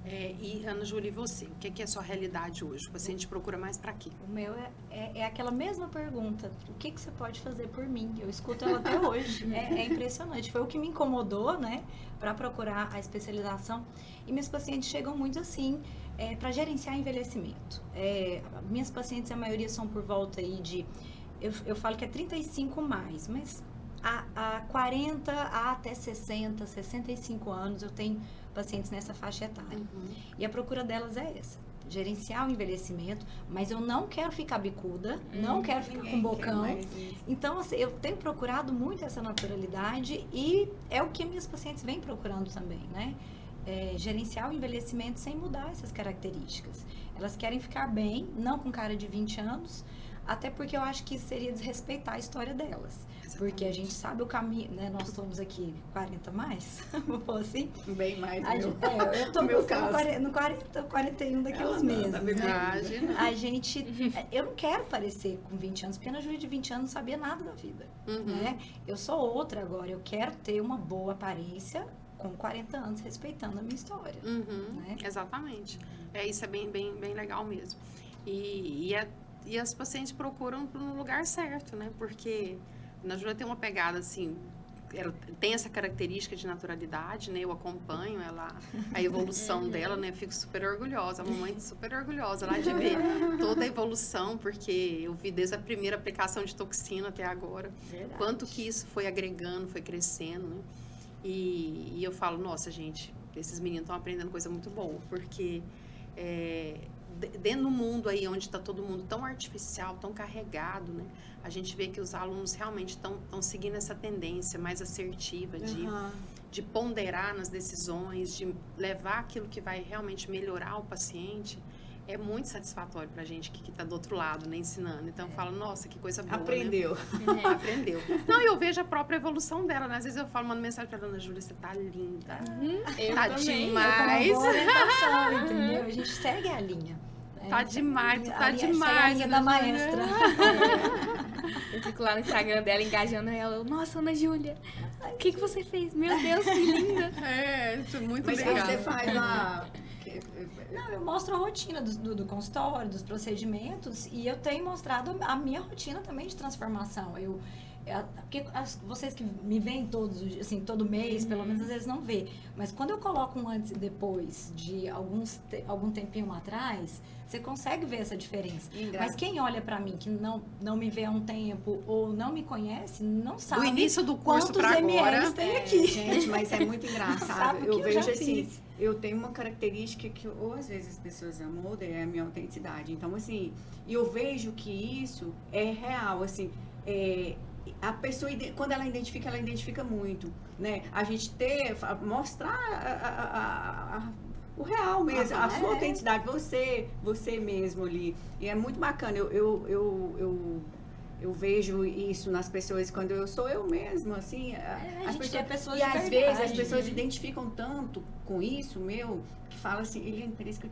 E, Ana Júlia, e você? O que é a sua realidade hoje? O paciente procura mais para quê? O meu é aquela mesma pergunta. O que você pode fazer por mim? Eu escuto ela até hoje. É impressionante. Foi o que me incomodou, né? Para procurar a especialização. E meus pacientes chegam muito assim, para gerenciar envelhecimento. Minhas pacientes, a maioria são por volta aí de... Eu falo que é 35 mais, mas a 40 a até 60, 65 anos eu tenho pacientes nessa faixa etária. E a procura delas é essa. Gerenciar o envelhecimento, mas eu não quero ficar bicuda, não quero ficar com bocão. Então, assim, eu tenho procurado muito essa naturalidade e é o que minhas pacientes vêm procurando também, né? Gerenciar o envelhecimento sem mudar essas características. Elas querem ficar bem, não com cara de 20 anos, até porque eu acho que isso seria desrespeitar a história delas. Porque a gente sabe o caminho, né? Nós somos aqui 40 mais, vou pôr assim. Bem mais, eu tô meu no caso. 41 daqui a uns meses, né? Imagina. A gente, eu não quero parecer com 20 anos, porque na Júlia de 20 anos não sabia nada da vida, né? Eu sou outra agora, eu quero ter uma boa aparência com 40 anos, respeitando a minha história. Né? Exatamente. Isso é bem legal mesmo. E as pacientes procuram no lugar certo, né? Porque a Ana Júlia tem uma pegada, assim, ela tem essa característica de naturalidade, né? Eu acompanho a evolução dela, né? Fico super orgulhosa, a mamãe super orgulhosa lá de ver toda a evolução, porque eu vi desde a primeira aplicação de toxina até agora, Verdade. quanto que isso foi agregando, foi crescendo, né? E eu falo, nossa, gente, esses meninos estão aprendendo coisa muito boa, porque dentro do mundo aí onde está todo mundo tão artificial, tão carregado, né? A gente vê que os alunos realmente estão seguindo essa tendência mais assertiva de ponderar nas decisões, de levar aquilo que vai realmente melhorar o paciente. é muito satisfatório pra gente que tá do outro lado, né, ensinando. Então eu falo, nossa, que coisa boa, Aprendeu. né? Aprendeu. Não, eu vejo a própria evolução dela, né? Às vezes eu falo, mando mensagem pra Dona Júlia, você tá linda. Eu Tá também. demais. Eu com uma boa orientação, entendeu? A gente segue a linha. né? Tá demais, tu tá A linha- segue demais. a linha da Ana Júlia. maestra. Eu fico lá no Instagram dela, engajando ela. Nossa, Ana Júlia, o que você fez? Meu Deus, que linda. É, isso é muito Mas legal. você faz uma... Não, eu mostro a rotina do consultório, dos procedimentos, e eu tenho mostrado a minha rotina também de transformação. Porque vocês que me veem todos os dias, assim, todo mês, pelo menos às vezes não vê. Mas quando eu coloco um antes e depois de algum tempinho atrás, você consegue ver essa diferença. Mas quem olha pra mim que não me vê há um tempo ou não me conhece, não sabe Do início do curso quantos pra agora. ml tem aqui. Gente, mas é muito engraçado. Sabe o que Eu eu já vejo assim, fiz. eu tenho uma característica que ou às vezes as pessoas amam ou odeiam, é a minha autenticidade. Então, assim, eu vejo que isso é real, assim, a pessoa, quando ela identifica muito, né? A gente mostrar o real mesmo, a sua autenticidade, você mesmo ali. E é muito bacana, eu vejo isso nas pessoas quando eu sou eu mesma, assim, A as gente pessoas, é pessoas e de às verdade, vezes as pessoas né? identificam tanto com isso meu, que fala assim, Eliane, parece que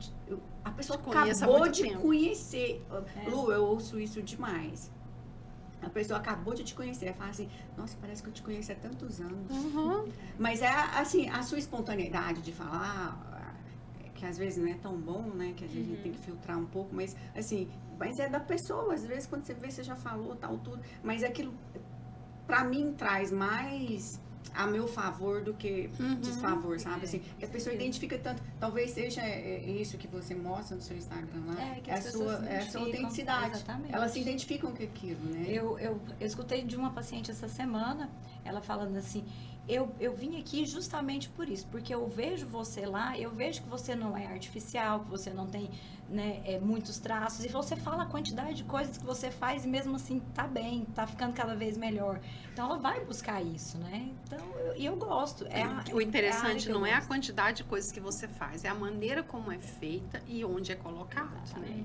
a pessoa Te conheço há acabou muito de tempo. conhecer. Lu, eu ouço isso demais. A pessoa acabou de te conhecer, ela fala assim, nossa, parece que eu te conheço há tantos anos. Uhum. Mas é assim, a sua espontaneidade de falar, que às vezes não é tão bom, né? Que a gente tem que filtrar um pouco, mas assim, mas é da pessoa, às vezes quando você vê, você já falou, tal, tudo. Mas aquilo, pra mim, traz mais a meu favor do que desfavor, sabe? Assim, que a pessoa identifica tanto, talvez seja isso que você mostra no seu Instagram lá, Que as pessoas se é a sua identificam. autenticidade. Exatamente. Elas se identificam com aquilo, né? Eu escutei de uma paciente essa semana, ela falando assim, eu vim aqui justamente por isso, porque eu vejo você lá, eu vejo que você não é artificial, que você não tem, né, muitos traços, e você fala a quantidade de coisas que você faz e mesmo assim tá bem, tá ficando cada vez melhor. Então ela vai buscar isso, né? Então, eu gosto. O interessante não é a gosto. quantidade de coisas que você faz, é a maneira como é feita e onde é colocado, né?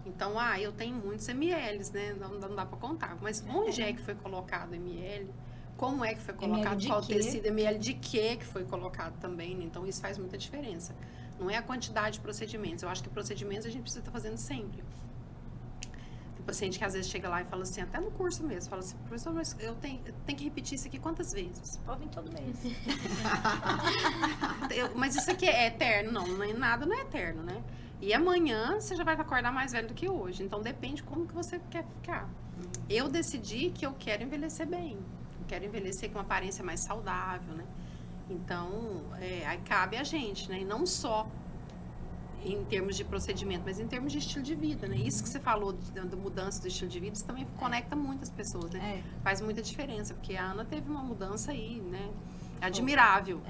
Então, eu tenho muitos mLs, né? Não dá pra contar. Mas onde é que foi colocado ml? Como é que foi colocado? de Qual quê? tecido? ml de que foi colocado também, né? Então, isso faz muita diferença. Não é a quantidade de procedimentos. Eu acho que procedimentos a gente precisa estar fazendo sempre. Tem paciente que às vezes chega lá e fala assim, até no curso mesmo, fala assim, professor, mas eu tenho que repetir isso aqui quantas vezes? Pode vir todo mês. Mas isso aqui é eterno? Não, nada não é eterno, né? E amanhã você já vai acordar mais velho do que hoje. Então depende como que você quer ficar. Eu decidi que eu quero envelhecer bem. Eu quero envelhecer com uma aparência mais saudável, né? Então, aí cabe a gente, né? E não só em termos de procedimento, mas em termos de estilo de vida, né? Isso que você falou da mudança do estilo de vida, isso também conecta muitas pessoas, né? Faz muita diferença, porque a Ana teve uma mudança aí, né? Admirável.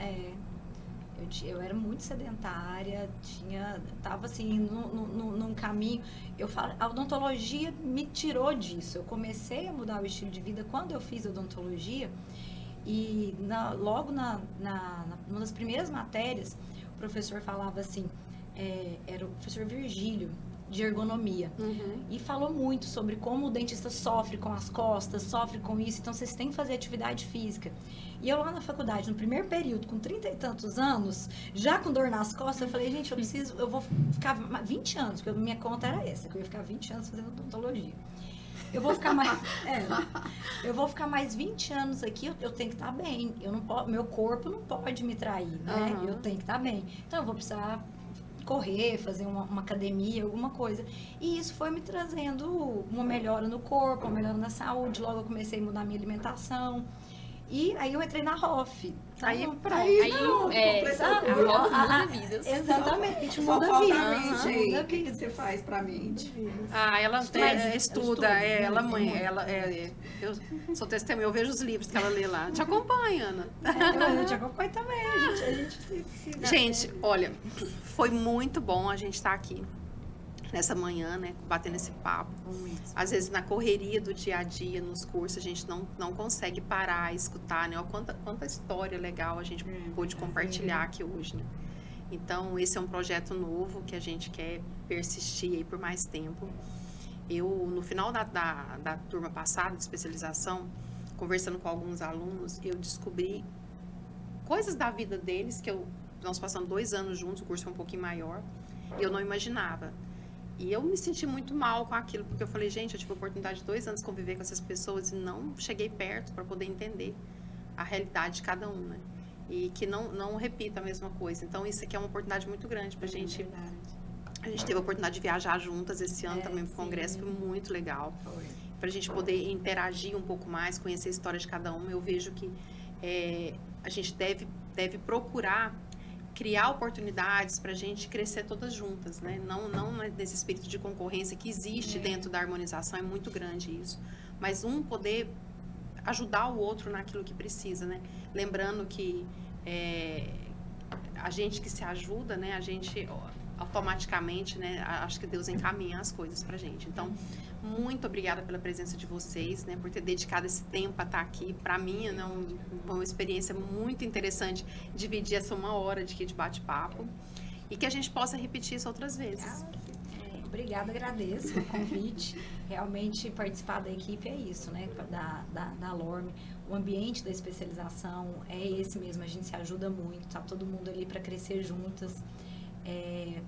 Eu era muito sedentária, tava assim, num caminho. Eu falo, a odontologia me tirou disso. Eu comecei a mudar o estilo de vida quando eu fiz odontologia. E logo numa das primeiras matérias, o professor falava assim, era o professor Virgílio, de ergonomia. E falou muito sobre como o dentista sofre com as costas, sofre com isso, então vocês têm que fazer atividade física. E eu lá na faculdade, no primeiro período, com 30 e tantos anos, já com dor nas costas, eu falei, gente, eu vou ficar 20 anos, porque minha conta era essa, que eu ia ficar 20 anos fazendo odontologia. Eu vou ficar mais 20 anos aqui, eu tenho que estar bem. Meu corpo não pode me trair, né? Eu tenho que estar bem. Então eu vou precisar correr, fazer uma academia, alguma coisa. E isso foi me trazendo uma melhora no corpo, uma melhora na saúde. Logo eu comecei a mudar minha alimentação. E aí eu entrei na ROF. Aí pronto. A Rof muda vidas. Exatamente, Só muda falta vida. a mente aí. Muda O que vida. você faz pra mente? Ela estuda, ela mãe, muito. eu sou testemunha, eu vejo os livros que ela lê lá. Te acompanha, Ana. Eu te acompanho também, a gente se dá Gente, bem. olha, foi muito bom a gente estar aqui nessa manhã, né, batendo esse papo. Às vezes na correria do dia a dia, nos cursos, a gente não consegue parar e escutar, né? Quanta história legal a gente pôde compartilhar aqui hoje, né? Então, esse é um projeto novo que a gente quer persistir aí por mais tempo. No final da turma passada de especialização, conversando com alguns alunos, eu descobri coisas da vida deles nós passamos 2 anos juntos, o curso foi um pouquinho maior, eu não imaginava. E eu me senti muito mal com aquilo, porque eu falei, gente, eu tive a oportunidade de 2 anos conviver com essas pessoas e não cheguei perto para poder entender a realidade de cada um, né? E que não repita a mesma coisa. Então, isso aqui é uma oportunidade muito grande pra gente. Verdade. A gente teve a oportunidade de viajar juntas esse ano também pro sim. congresso, foi muito legal. Foi. Pra gente poder interagir um pouco mais, conhecer a história de cada um. Eu vejo que a gente deve procurar criar oportunidades pra gente crescer todas juntas, né? Não nesse espírito de concorrência que existe dentro da harmonização, é muito grande isso. Mas poder ajudar o outro naquilo que precisa, né? Lembrando que a gente que se ajuda, né? A gente automaticamente, né? Acho que Deus encaminha as coisas pra gente. Então, muito obrigada pela presença de vocês, né? Por ter dedicado esse tempo a estar aqui. Pra mim, é uma experiência muito interessante dividir essa 1 hora de bate-papo e que a gente possa repetir isso outras vezes. Obrigada, agradeço o convite. Realmente participar da equipe é isso, né? Da LORME. O ambiente da especialização é esse mesmo, a gente se ajuda muito, tá todo mundo ali para crescer juntas.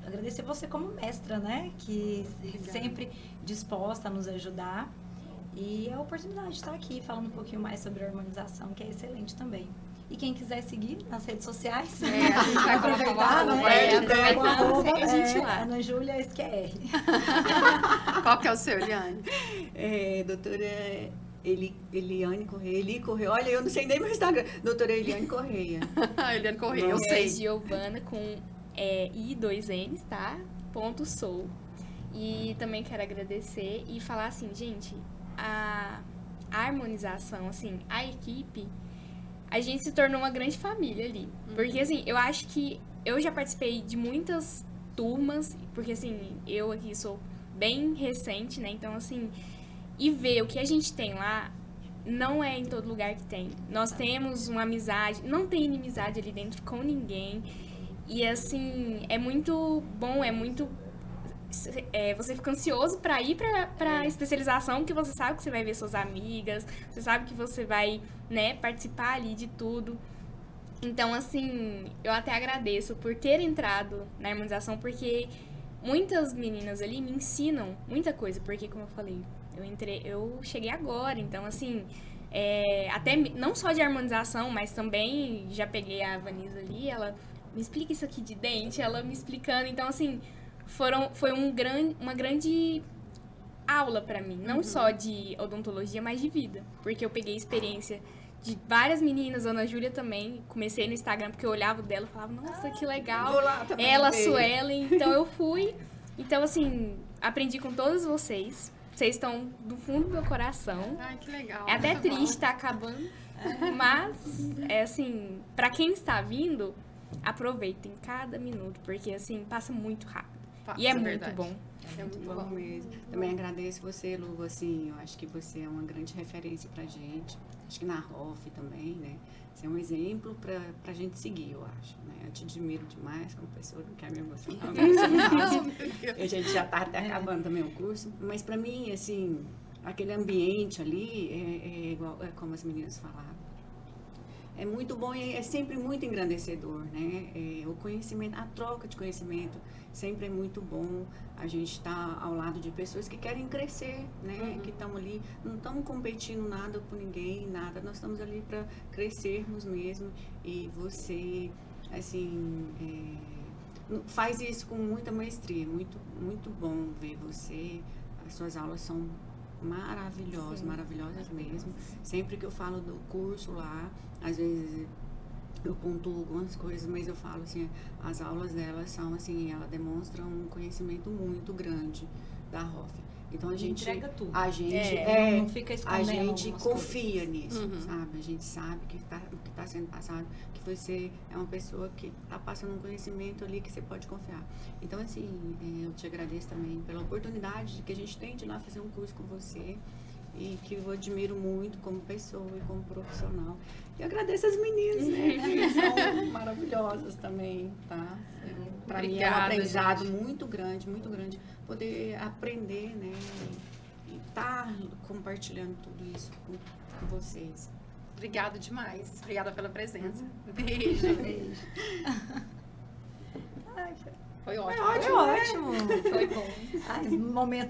Agradecer você como mestra, né? Que sempre disposta a nos ajudar. E a oportunidade de estar aqui falando um pouquinho mais sobre a harmonização, que é excelente também. E quem quiser seguir nas redes sociais, A gente vai aproveitar, colocar né? Aproveitando, segue a gente lá. Ana Júlia SQR. Qual que é o seu, Eliane? Doutora Eliane Correia. Olha, eu não sei nem meu Instagram. Doutora Eliane Correia. Eliane Correia, eu É sei. Giovana com I2Ns, tá? .sou. E também quero agradecer e falar assim, gente, a harmonização, assim, a equipe, a gente se tornou uma grande família ali. Porque, assim, eu acho que eu já participei de muitas turmas, porque, assim, eu aqui sou bem recente, né? Então, assim, e ver o que a gente tem lá, não é em todo lugar que tem. Nós temos uma amizade, não tem inimizade ali dentro com ninguém. E, assim, é muito bom, você fica ansioso pra ir pra especialização, porque você sabe que você vai ver suas amigas, você sabe que você vai, né, participar ali de tudo. Então, assim, eu até agradeço por ter entrado na harmonização, porque muitas meninas ali me ensinam muita coisa, porque, como eu falei, eu cheguei agora, então, assim, até não só de harmonização, mas também já peguei a Vanisa ali, ela me explica isso aqui de dente, ela me explicando, então, assim, foi uma grande aula pra mim, não só de odontologia, mas de vida, porque eu peguei experiência de várias meninas, Ana Júlia também, comecei no Instagram porque eu olhava o dela e falava, nossa, que legal, Vou lá também ela, ver. Suelen, então eu fui, então assim, aprendi com todas vocês estão do fundo do meu coração, Ai, que legal. é até triste estar acabando, mas, assim, pra quem está vindo, aproveitem cada minuto, porque assim, passa muito rápido. E é muito verdade. bom. É muito Bom bom. mesmo. Também agradeço você, Lu, assim, eu acho que você é uma grande referência pra gente. Acho que na ROF também, né? Você é um exemplo pra gente seguir, eu acho, né? Eu te admiro demais como pessoa, não quero me emocionar, mas a gente já tá até acabando também o curso. Mas pra mim, assim, aquele ambiente ali é igual, como as meninas falaram. É muito bom e é sempre muito engrandecedor, né? O conhecimento, a troca de conhecimento sempre é muito bom. A gente está ao lado de pessoas que querem crescer, né? Que estão ali, não estamos competindo nada com ninguém, nada. Nós estamos ali para crescermos mesmo. E você, assim, faz isso com muita maestria. Muito, muito bom ver você. As suas aulas são maravilhosas, maravilhosas mesmo. Sempre que eu falo do curso lá, às vezes eu pontuo algumas coisas, mas eu falo assim, as aulas delas são assim, ela demonstra um conhecimento muito grande da ROF. Então a gente entrega tudo. A gente não fica escondendo a gente algumas confia nisso, Uhum. sabe? A gente sabe que o que está sendo passado, que você é uma pessoa que está passando um conhecimento ali que você pode confiar. Então assim, eu te agradeço também pela oportunidade que a gente tem de ir lá fazer um curso com você. e que eu admiro muito como pessoa e como profissional. E agradeço as meninas, né? Que são maravilhosas também, tá? Para mim é um Obrigada, aprendizado gente. muito grande, poder aprender, né? E estar compartilhando tudo isso com vocês. Obrigada demais. Obrigada pela presença. Beijo. Beijo. Ai, Foi ótimo. foi ótimo. Foi bom. Ai, momento